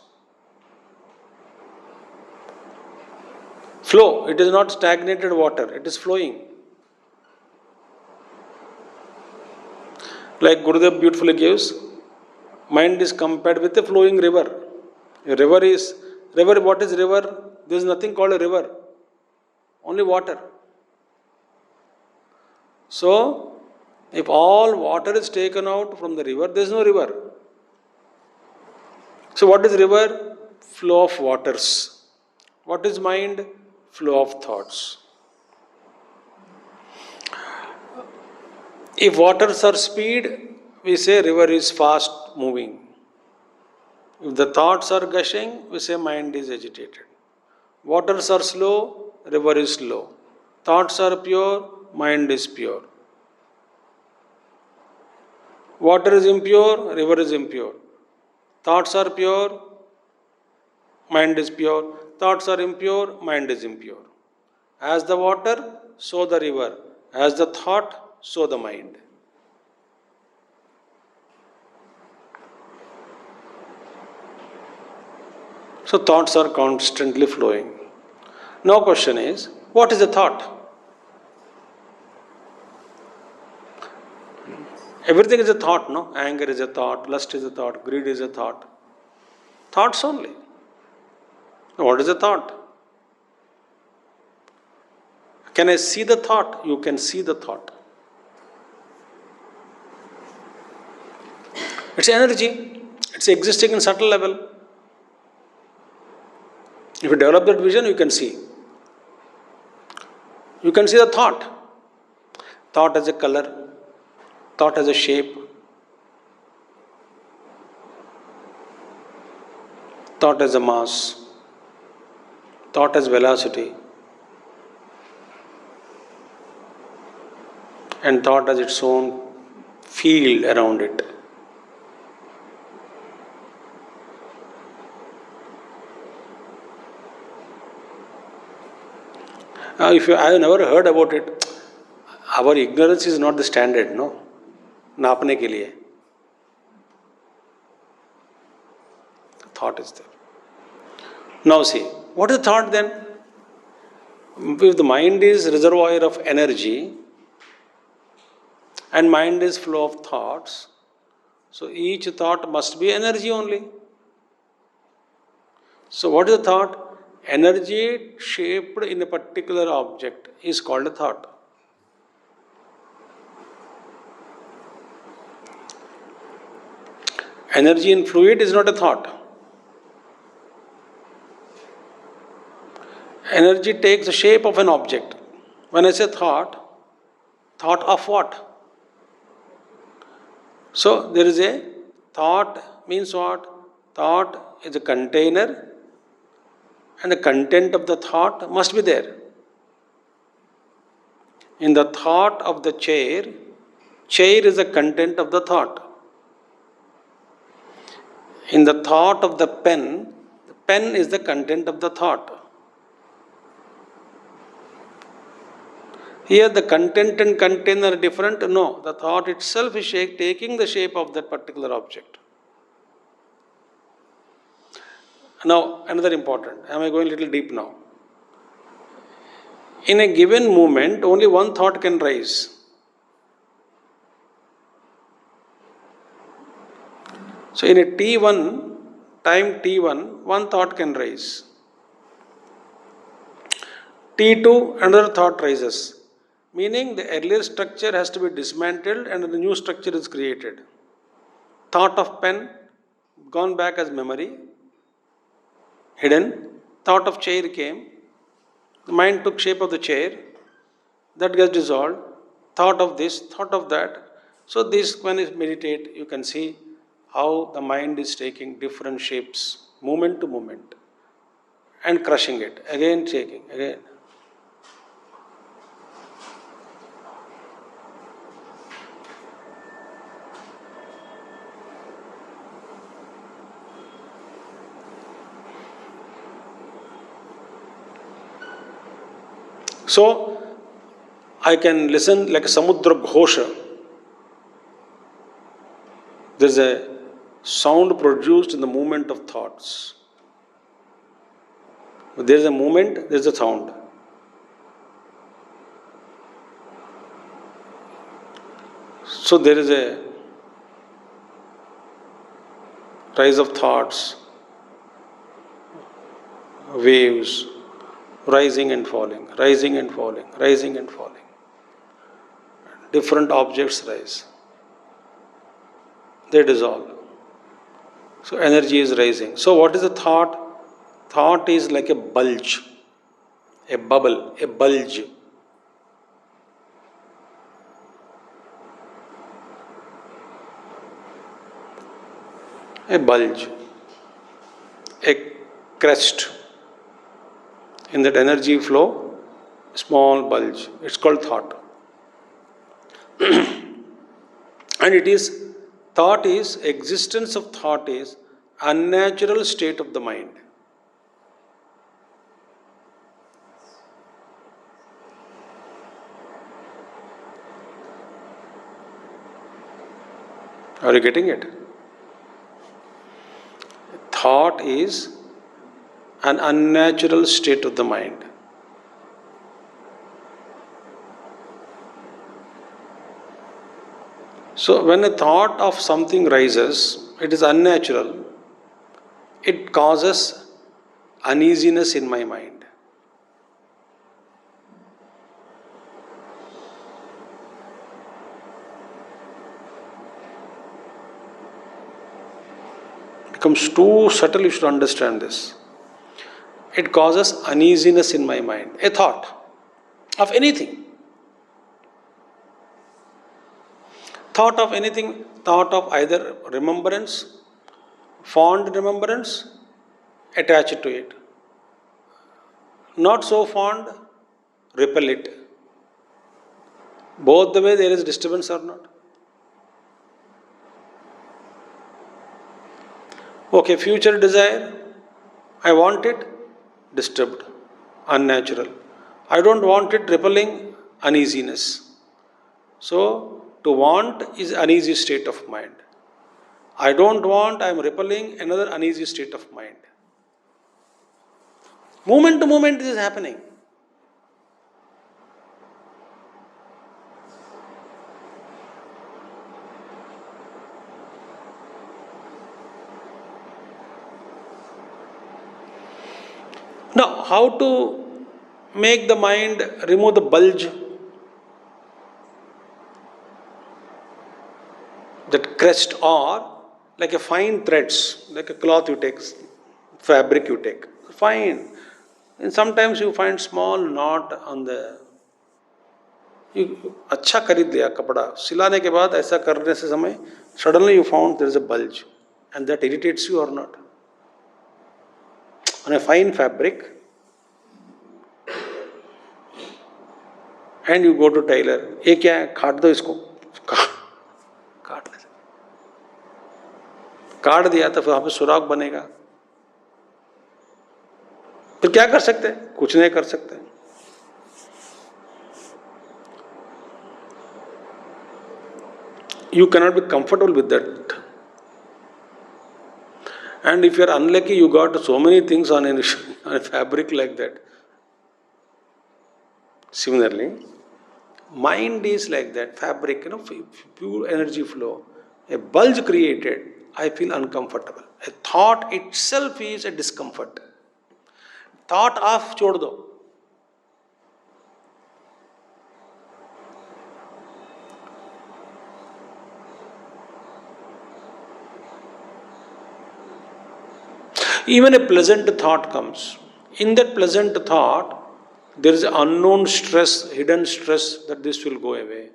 Flow, it is not stagnated water, it is flowing. Like Gurudev beautifully gives, mind is compared with a flowing river. A river, what is river? There is nothing called a river, only water. So, if all water is taken out from the river, there is no river. So, what is river? Flow of waters. What is mind? Flow of thoughts. If waters are speed, we say river is fast moving. If the thoughts are gushing, we say mind is agitated. Waters are slow, river is slow. Thoughts are pure, mind is pure. Water is impure, river is impure. Thoughts are pure, mind is pure. Thoughts are impure, mind is impure. As the water, so the river. As the thought, so the mind. So thoughts are constantly flowing. Now question is, what is a thought? Everything is a thought, no? Anger is a thought, lust is a thought, greed is a thought. Thoughts only. What is a thought? Can I see the thought? You can see the thought. It's energy. It's existing in subtle level. If you develop that vision, you can see. You can see the thought. Thought as a color, thought as a shape, thought as a mass, thought as velocity, and thought as its own field around it. I have never heard about it. Our ignorance is not the standard, no? नापने के लिए. Thought is there. Now see, what is thought then? If the mind is reservoir of energy and mind is flow of thoughts, so each thought must be energy only. So what is the thought? Energy shaped in a particular object is called a thought. Energy in fluid is not a thought. Energy takes the shape of an object. When I say thought of what? So there is a thought means what? Thought is a container and the content of the thought must be there. In the thought of the chair is the content of the thought. In the thought of the pen is the content of the thought. Here the content and container are different. No, the thought itself is taking the shape of that particular object. Now, another important. Am I going a little deep now? In a given moment, only one thought can rise. So, in a time T1, one thought can rise. T2, another thought rises. Meaning the earlier structure has to be dismantled and a new structure is created. Thought of pen, gone back as memory, hidden. Thought of chair came. The mind took shape of the chair. That gets dissolved. Thought of this, thought of that. So this, when you meditate, you can see how the mind is taking different shapes, moment to moment. and crushing it, again shaking, again. So, I can listen like a Samudra Ghosha. There is a sound produced in the movement of thoughts. There is a movement, there is a sound. So there is a rise of thoughts, waves, rising and falling, rising and falling, rising and falling. Different objects rise. They dissolve. So energy is rising. So what is a thought? Thought is like a bulge, a bubble, a bulge. A bulge, a crest. In that energy flow, small bulge. It's called thought. And it is, thought is, existence of thought is unnatural state of the mind. Are you getting it? Thought is an unnatural state of the mind. So, when a thought of something rises, it is unnatural, it causes uneasiness in my mind. It becomes too subtle, you should understand this. It causes uneasiness in my mind. A thought of anything. Thought of anything, thought of either remembrance, fond remembrance, attached to it. Not so fond, repel it. Both the way there is disturbance or not. Okay, future desire, I want it, disturbed, unnatural. I don't want it, repelling, uneasiness. So, to want is uneasy state of mind. I don't want, I am repelling, another uneasy state of mind. Moment to moment this is happening. Now, how to make the mind remove the bulge? That crest, or like a fine threads, like a cloth you take, fabric you take, fine. And sometimes you find small knot on the. अच्छा खरीद लिया कपड़ा, सिलाने के बाद ऐसा करने से समय suddenly you found there is a bulge, and that irritates you or not? On a fine fabric, and you go to tailor, ये क्या है, काट दो इसको, काट दे, काट दिया तो फिर वहां पे सुराख बनेगा, फिर क्या कर सकते हैं? कुछ नहीं कर सकते. You cannot be comfortable with that. And if you are unlucky, you got so many things on a fabric like that. Similarly, mind is like that fabric, pure energy flow. A bulge created, I feel uncomfortable. A thought itself is a discomfort. Thought off, chhod do. Even a pleasant thought comes. In that pleasant thought, there is an unknown stress, hidden stress that this will go away.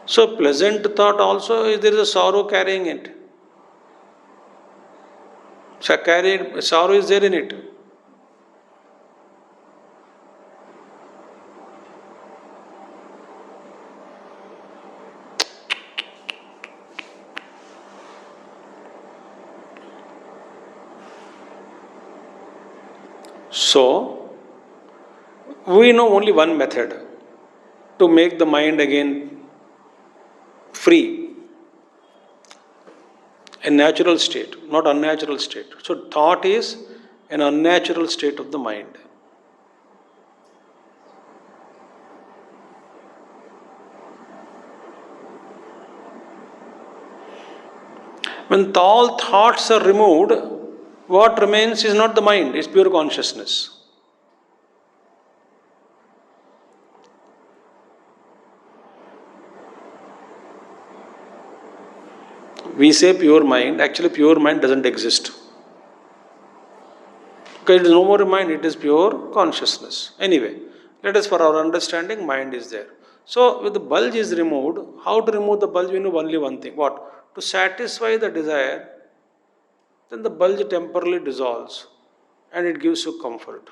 So pleasant thought also, there is a sorrow carrying it. Sorrow is there in it. So, we know only one method to make the mind again free, a natural state, not unnatural state. So, thought is an unnatural state of the mind. When all thoughts are removed, what remains is not the mind, it's pure consciousness. We say pure mind, actually, pure mind doesn't exist. Because it is no more a mind, it is pure consciousness. Anyway, let us, for our understanding, mind is there. So, when the bulge is removed, how to remove the bulge? We know only one thing. What? To satisfy the desire, then the bulge temporarily dissolves and it gives you comfort.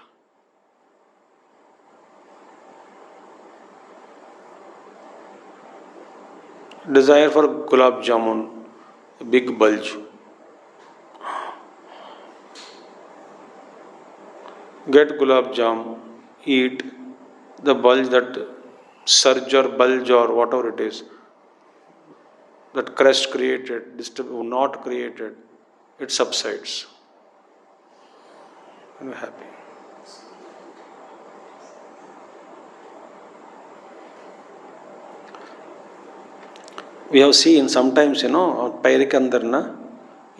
Desire for gulab jamun, a big bulge. Get gulab jam, eat, the bulge, that surge or bulge or whatever it is, that crest created, not created, it subsides. And you're happy. We have seen sometimes, पैर के अंदर ना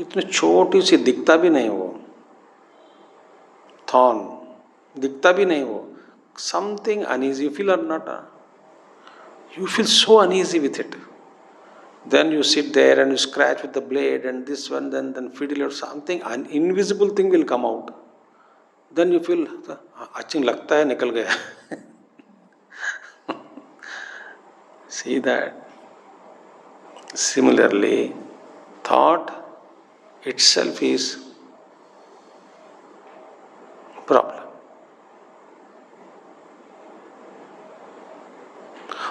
इतनी छोटी सी दिखता भी नहीं वो thorn, दिखता भी नहीं वो, something uneasy, you feel or not? You feel so uneasy with it. Then you sit there and you scratch with the blade and this one, then fiddle or something, an invisible thing will come out. Then you feel, अच्छा लगता है निकल गया. See that? Similarly, thought itself is problem.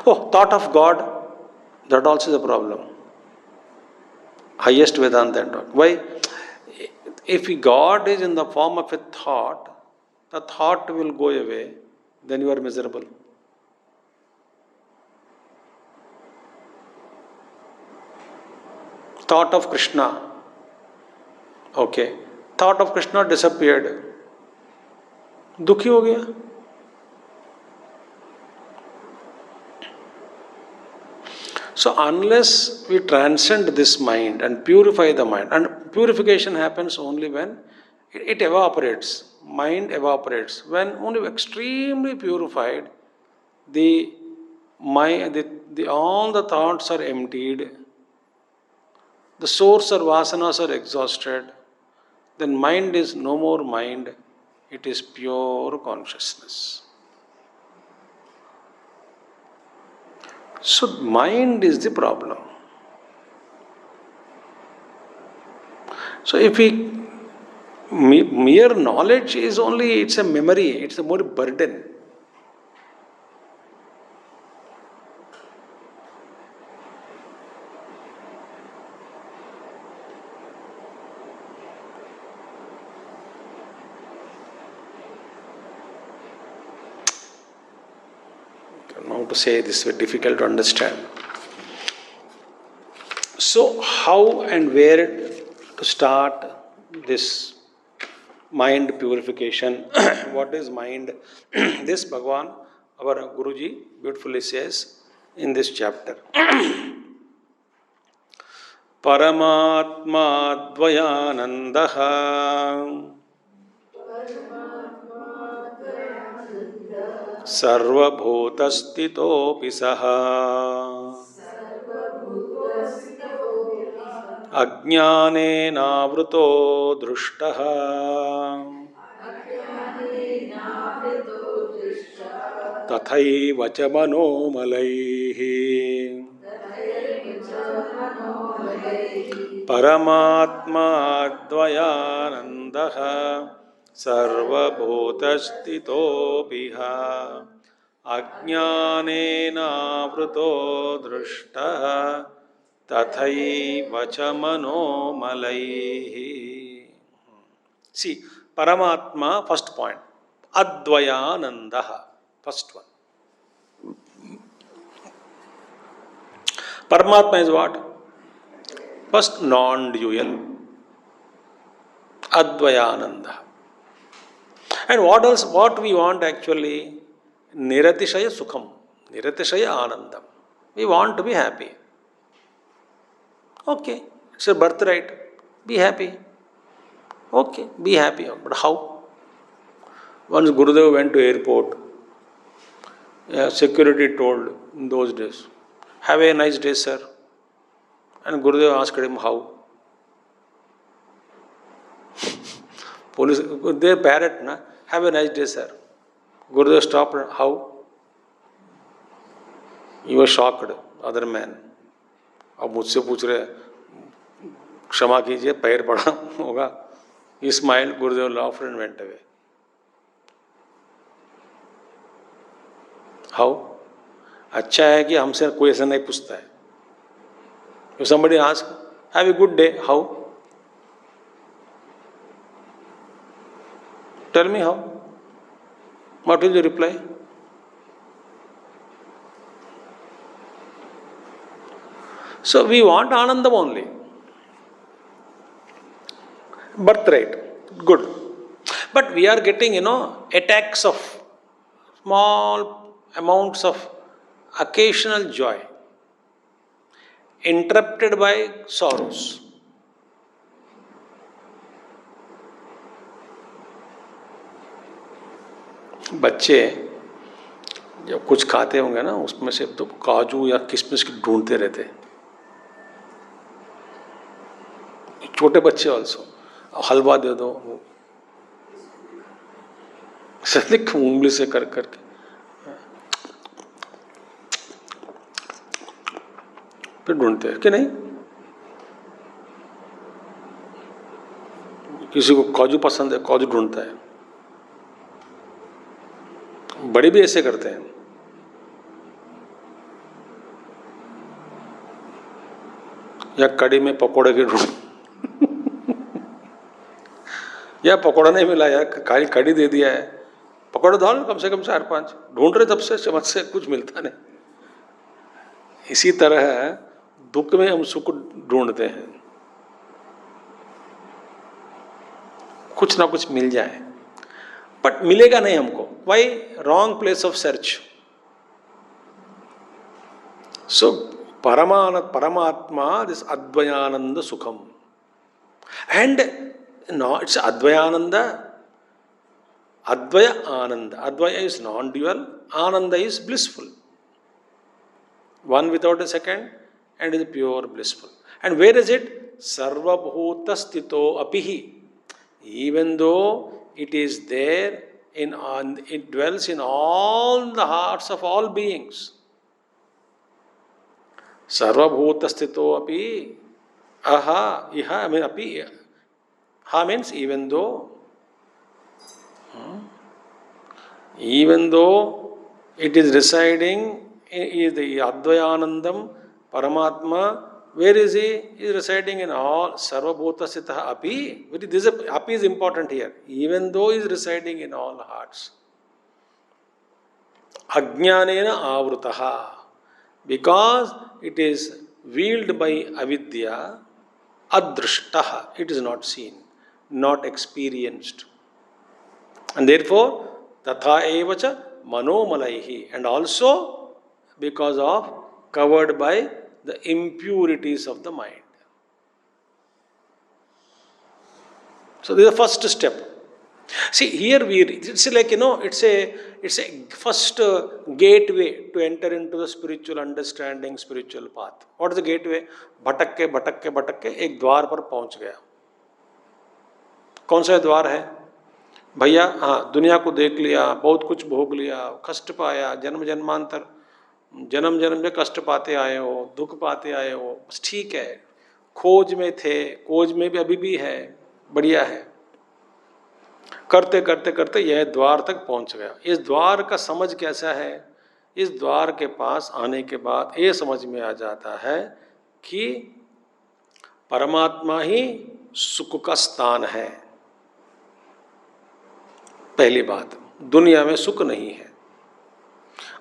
Oh, thought of God, that also is a problem. Highest Vedanta and thought. Why? If God is in the form of a thought, the thought will go away, then you are miserable. Thought of Krishna. Okay. Thought of Krishna disappeared. दुखी हो गया. So unless we transcend this mind and purify the mind, and purification happens only when it evaporates, mind evaporates. When only extremely purified, the mind, all the thoughts are emptied, the source or vasanas are exhausted, then mind is no more mind, it is pure consciousness. So mind is the problem. So if mere knowledge is only, it's a memory, it's a more burden. Now to say this is very difficult to understand. So how and where to start this mind purification? What is mind? This Bhagavan, our Guruji, beautifully says in this chapter. Paramatma Dvayanandaha Sarvabhutastitopi Saha Ajnanenavruto Drushtaha Tathaiva cha manomalaihi. परमात्मा द्वयानन्दः सर्वभूतस्थितोऽपिह अज्ञानेनावृतो दृष्टः तथैव च मनोमलैः. See, Paramatma, first point. Advayanandaha, first one. Paramatma is what? First, non-dual. Advayananda. And what else? What we want actually? Niratishaya Sukham. Niratishaya Anandam. We want to be happy. Okay, it's a birthright. Be happy. Okay, be happy. But how? Once Gurudev went to airport, security told in those days, have a nice day, sir. And Gurudev asked him how. Police, their parrot, na, have a nice day, sir. Gurudev stopped. How? He was shocked, other man. अब मुझसे पूछ रहे क्षमा कीजिए पैर पड़ा होगा. He smiled, Gurudev laughed and went away. How? अच्छा है कि हमसे कोई ऐसा नहीं पूछता है. If somebody asks, have a good day, how? Tell me how. What will you reply? So we want Anandam only. Birthright, good. But we are getting, attacks of small amounts of occasional joy, interrupted by sorrows. बच्चे जब कुछ खाते होंगे ना, उसमें से तो काजू या किशमिश की ढूंढते रहते. छोटे बच्चे ऑल्सो, हलवा दे दो, सदिक उंगली से कर करके फिर ढूंढते हैं कि नहीं. किसी को काजू पसंद है, काजू ढूंढता है. बड़े भी ऐसे करते हैं. या कड़ी में पकोड़े के ढूंढ, या पकौड़ा नहीं मिला यार, खाली कड़ी दे दिया है, पकौड़ा डाल कम से कम 4-5. ढूंढ रहे तब से समझ से कुछ मिलता नहीं. इसी तरह दुख में हम सुख ढूंढते हैं, कुछ ना कुछ मिल जाए, बट मिलेगा नहीं हमको. Why? Wrong place of search. So Paramatma, this Advayananda Sukham. And no, it's Advayananda. Advaya Ananda. Advaya is non-dual, Ananda is blissful. One without a second, and is pure blissful. And where is it? Sarvabhuta Stito Apihi. Even though it is there, it dwells in all the hearts of all beings. Sarvabhuta Stito Api. Aha, Iha, I mean Api. Ha means even though. Even though it is residing in the Advayanandam, Paramatma, where is he? He is residing in all. Sarvabhuta Sthita Api. Api is important here. Even though he is residing in all hearts. Ajnanena avrutaha. Because it is veiled by avidya, adrishtaha. It is not seen, not experienced. And therefore, tatha evacha manomalaihi. And also because of covered by the impurities of the mind. So this is the first step. See, here it's like, it's a first gateway to enter into the spiritual understanding, spiritual path. What is the gateway? भटक के एक द्वार पर पहुंच गया. कौन सा द्वार है? भैया, हाँ, दुनिया को देख लिया, बहुत कुछ भोग लिया, कष्ट पाया, जन्म जन्म में कष्ट पाते आए हो, दुख पाते आए हो, बस ठीक है, खोज में थे, खोज में भी अभी भी है, बढ़िया है। करते करते करते यह द्वार तक पहुंच गया। इस द्वार का समझ कैसा है? इस द्वार के पास आने के बाद ये समझ में आ जाता है कि परमात्मा ही सुख का स्थान है। पहली बात, दुनिया में सुख नहीं है,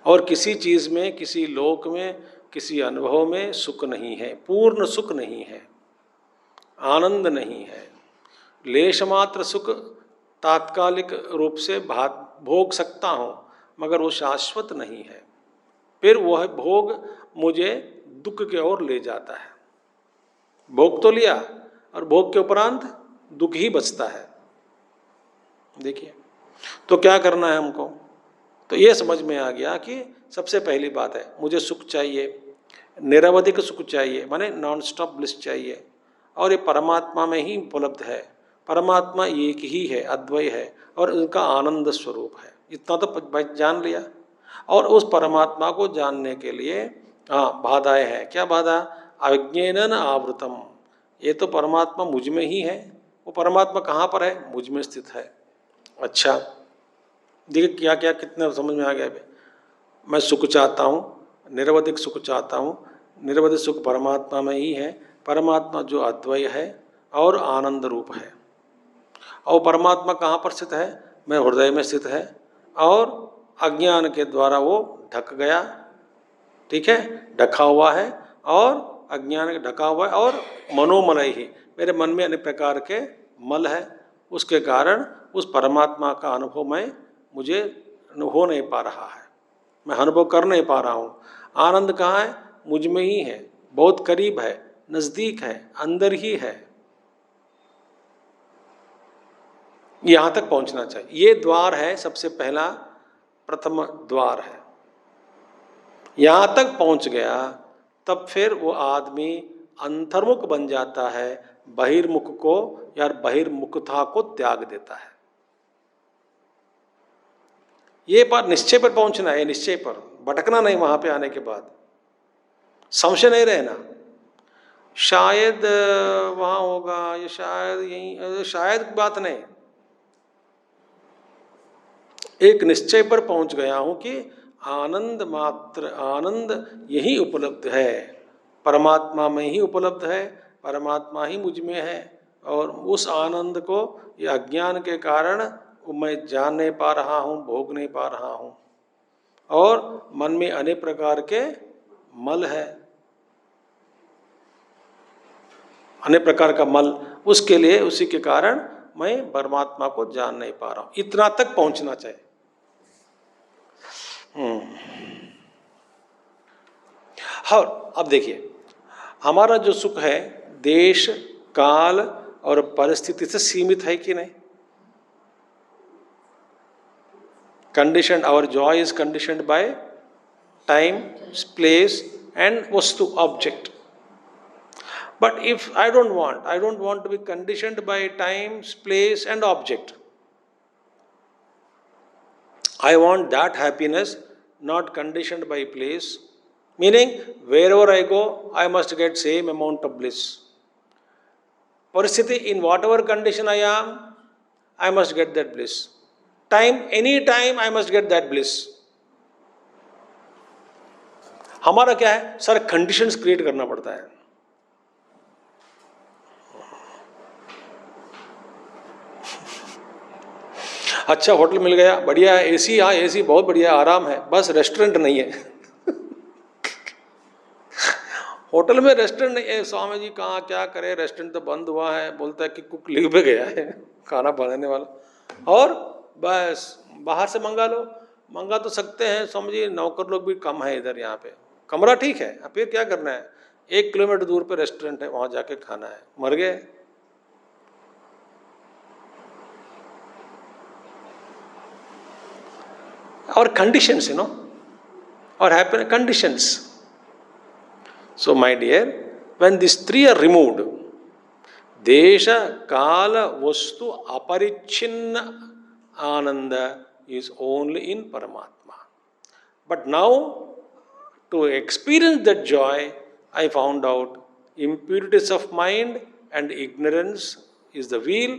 और किसी चीज में, किसी लोक में, किसी अनुभव में सुख नहीं है, पूर्ण सुख नहीं है, आनंद नहीं है। लेश मात्र सुख तात्कालिक रूप से भोग सकता हूं, मगर वो शाश्वत नहीं है। फिर वह भोग मुझे दुख की ओर ले जाता है। भोग तो लिया, और भोग के उपरांत दुख ही बचता है। देखिए, तो क्या करना है हमको? तो ये समझ में आ गया कि सबसे पहली बात है, मुझे सुख चाहिए, निरवधिक सुख चाहिए, माने नॉन स्टॉप ब्लिस चाहिए, और ये परमात्मा में ही उपलब्ध है। परमात्मा एक ही है, अद्वय है, और उनका आनंद स्वरूप है। इतना तो जान लिया। और उस परमात्मा को जानने के लिए बाधाएं हैं। क्या बाधा? अज्ञेन आवृतम। ये तो परमात्मा मुझ में ही है। वो परमात्मा कहाँ पर है? मुझ में स्थित है। अच्छा, देखिए क्या क्या कितने समझ में आ गया। मैं सुख चाहता हूँ, निरवधिक सुख चाहता हूँ। निरवधिक सुख परमात्मा में ही है। परमात्मा जो अद्वय है और आनंद रूप है। और परमात्मा कहाँ पर स्थित है? मेरे हृदय में स्थित है, और अज्ञान के द्वारा वो ढक गया। ठीक है, ढका हुआ है, और अज्ञान के ढका हुआ है, और मनोमय ही, मेरे मन में अनेक प्रकार के मल है। उसके कारण उस परमात्मा का अनुभव मुझे हो नहीं पा रहा है, मैं अनुभव कर नहीं पा रहा हूँ। आनंद कहाँ है? मुझ में ही है, बहुत करीब है, नजदीक है, अंदर ही है। यहां तक पहुंचना चाहिए। ये द्वार है, सबसे पहला प्रथम द्वार है। यहां तक पहुंच गया, तब फिर वो आदमी अंतर्मुख बन जाता है, बहिर्मुख को या बहिर्मुखता को त्याग देता है। ये बात निश्चय पर पहुंचना है, निश्चय पर भटकना नहीं। वहां पे आने के बाद संशय नहीं रहना, शायद वहां होगा, ये शायद यही, शायद बात नहीं। एक निश्चय पर पहुंच गया हूं कि आनंद मात्र, आनंद यही उपलब्ध है, परमात्मा में ही उपलब्ध है, परमात्मा ही मुझ में है। और उस आनंद को ये अज्ञान के कारण मैं जान नहीं पा रहा हूँ, भोग नहीं पा रहा हूँ, और मन में अनेक प्रकार के मल है, अनेक प्रकार का मल, उसके लिए, उसी के कारण मैं परमात्मा को जान नहीं पा रहा हूँ। इतना तक पहुंचना चाहिए। और अब देखिए, हमारा जो सुख है देश, काल और परिस्थिति से सीमित है कि नहीं? Condition, our joy is conditioned by time, place and वस्तु, object. But if I don't want to be conditioned by time, place and object. I want that happiness not conditioned by place, meaning wherever I go, I must get same amount of bliss. Paristiti, in whatever condition I am, I must get that bliss. Time, any time I must get that bliss. हमारा क्या है? सारे conditions create करना पड़ता है। अच्छा hotel मिल गया, बढ़िया है, एसी, हाँ एसी बहुत बढ़िया, आराम है, बस रेस्टोरेंट नहीं है। होटल में रेस्टोरेंट नहीं है। स्वामी जी कहाँ क्या करे, रेस्टोरेंट तो बंद हुआ है, बोलता है कि कुक लीव पे गया है खाना बनाने वाला, और बस बाहर से मंगा लो। मंगा तो सकते हैं स्वामी जी, नौकर लोग भी कम है इधर, यहाँ पे कमरा ठीक है, फिर क्या करना है, 1 किलोमीटर दूर पे रेस्टोरेंट है, वहां जाके खाना है, मर गए। Our conditions, or happen conditions. So, my dear, when these three are removed, desha, kala, vastu, aparichinna ananda is only in Paramatma. But now, to experience that joy, I found out Impurities of mind and ignorance is the wheel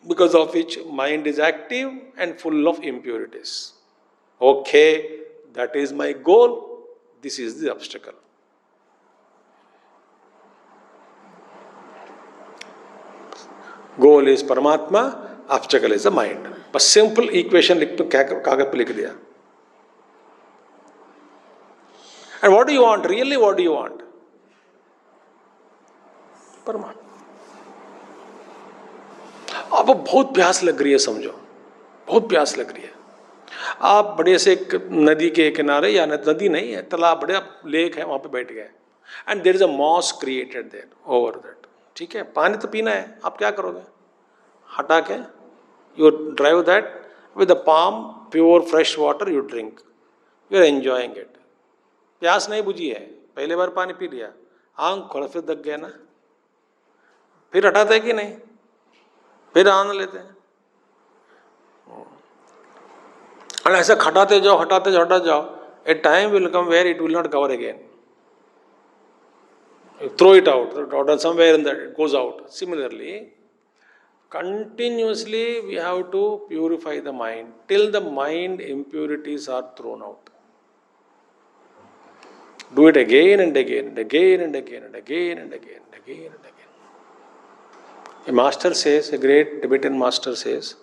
because of which mind is active and full of impurities. Okay, that is my goal. This is the obstacle. Goal is Paramatma, obstacle is the mind. बस simple equation कागज पे लिख दिया. And what do you want? Really, what do you want? परमात्मा. अब बहुत प्यास लग रही है, समझो, बहुत प्यास लग रही है. आप बड़े से एक नदी के किनारे, या नदी नहीं है, तालाब, बड़े लेक है, वहां पे बैठ गए. And there is a moss created there over that. ठीक है, पानी तो पीना है, आप क्या करोगे? हटा के you drive that with the palm, pure fresh water you drink, you are enjoying it. प्यास नहीं बुझी है, पहले बार पानी पी लिया, आंख खोल, फिर दग गया ना, फिर हटाते है कि नहीं, फिर आनंद लेते हैं. और ऐसा हटाते जाओ, हटाते जाओ, हटाते जाओ, a time will come where it will not cover again. Throw it out, or somewhere in that it goes out. Similarly, continuously we have to purify the mind till the mind impurities are thrown out. Do it again and again and again and again and again and again and again and again. A master says, a great Tibetan master says,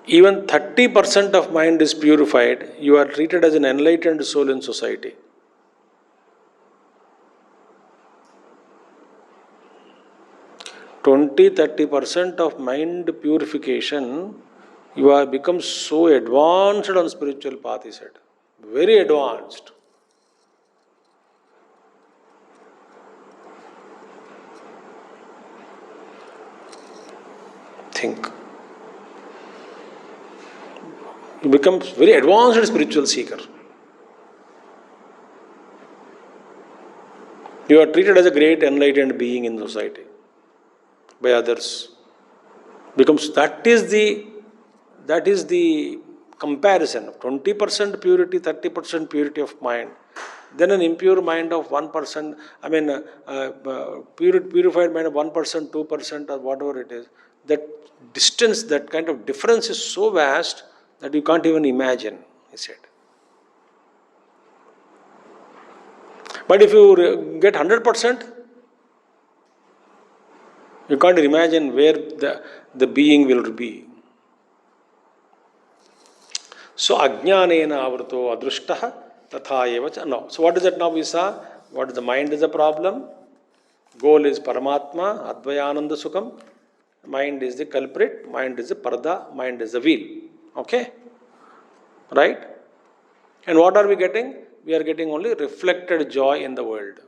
even 30% of mind is purified, you are treated as an enlightened soul in society. Twenty, 30% of mind purification, you have become so advanced on spiritual path, he said. Very advanced. Think. You become very advanced spiritual seeker. You are treated as a great enlightened being in society by others. Becomes that is the comparison of 20% purity, 30% purity of mind. Then an impure mind of 1%, purified mind of 1%, 2%, or whatever it is. That distance, that kind of difference is so vast that you can't even imagine, he said. But if you get 100%, you can't imagine where the being will be. So, ajnanena avruto adrushtaha tatha evacha. No. So, what is that now we saw? What is the mind is a problem? Goal is Paramatma, Advayananda Sukham. Mind is the culprit, mind is the parda, mind is the wheel. Okay? Right? And what are we getting? We are getting only reflected joy in the world.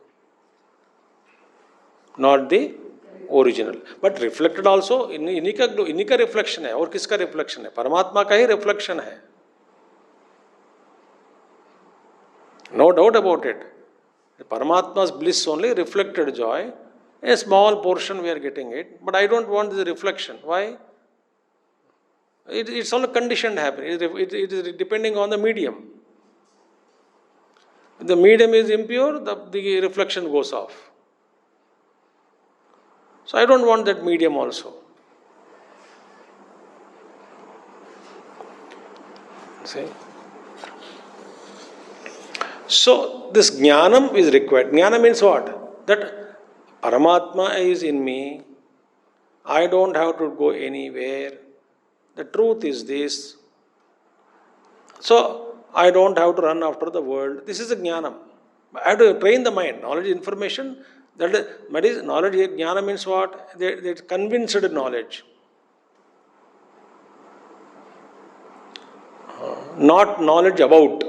Not the original. But reflected also, इन्हीं का reflection है. और किसका reflection है? परमात्मा का ही reflection है. No doubt about it. The Paramatma's bliss only reflected joy. A small portion we are getting it. But I don't want the reflection. Why? It's all a conditioned happening. It is depending on the medium. If the medium is impure, the reflection goes off. So I don't want that medium also. See? So this jnanam is required. Jnana means what? That Paramatma is in me. I don't have to go anywhere. The truth is this. So I don't have to run after the world. This is a jnanam. I have to train the mind. Knowledge, information. That is knowledge. Jnana means what? It's convinced knowledge. Not knowledge about.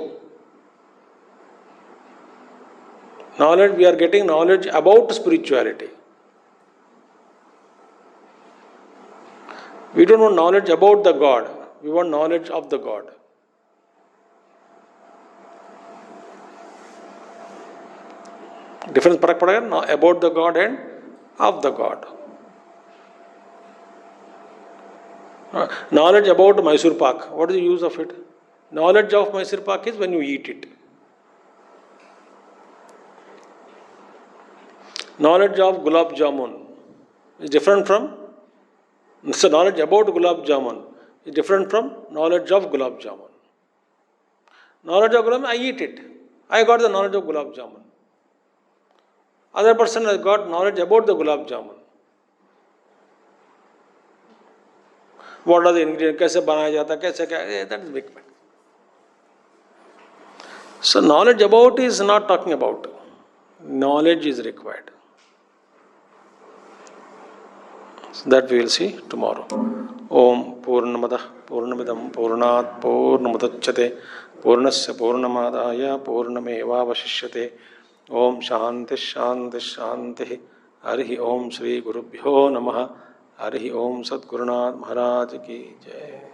Knowledge, we are getting knowledge about spirituality. We don't want knowledge about the God. We want knowledge of the God. Difference फर्क पड़ेगा about the God and of the God. Knowledge about Mysore Pak. What is the use of it? Knowledge of Mysore pak is when you eat it. Knowledge of gulab jamun is different from, so knowledge about gulab jamun is different from knowledge of gulab jamun. Knowledge of gulab, I eat it. I got the knowledge of gulab jamun. Other person has got knowledge about the gulab jamun. What are the ingredients? कैसे बनाया जाता है? कैसे क्या? That is big matter. So knowledge about is not talking about. Knowledge is required. So that we will see tomorrow. Om Purnamadah Purnamidam Purnat Purnamudachyate Purnasya Purnamadaya Purnameva Vashishyate. Om Shanti Shanti Shanti. Harihi Om Shri Gurubhyo Namaha. Harihi Om Sadgurunath Maharaj Ki Jai.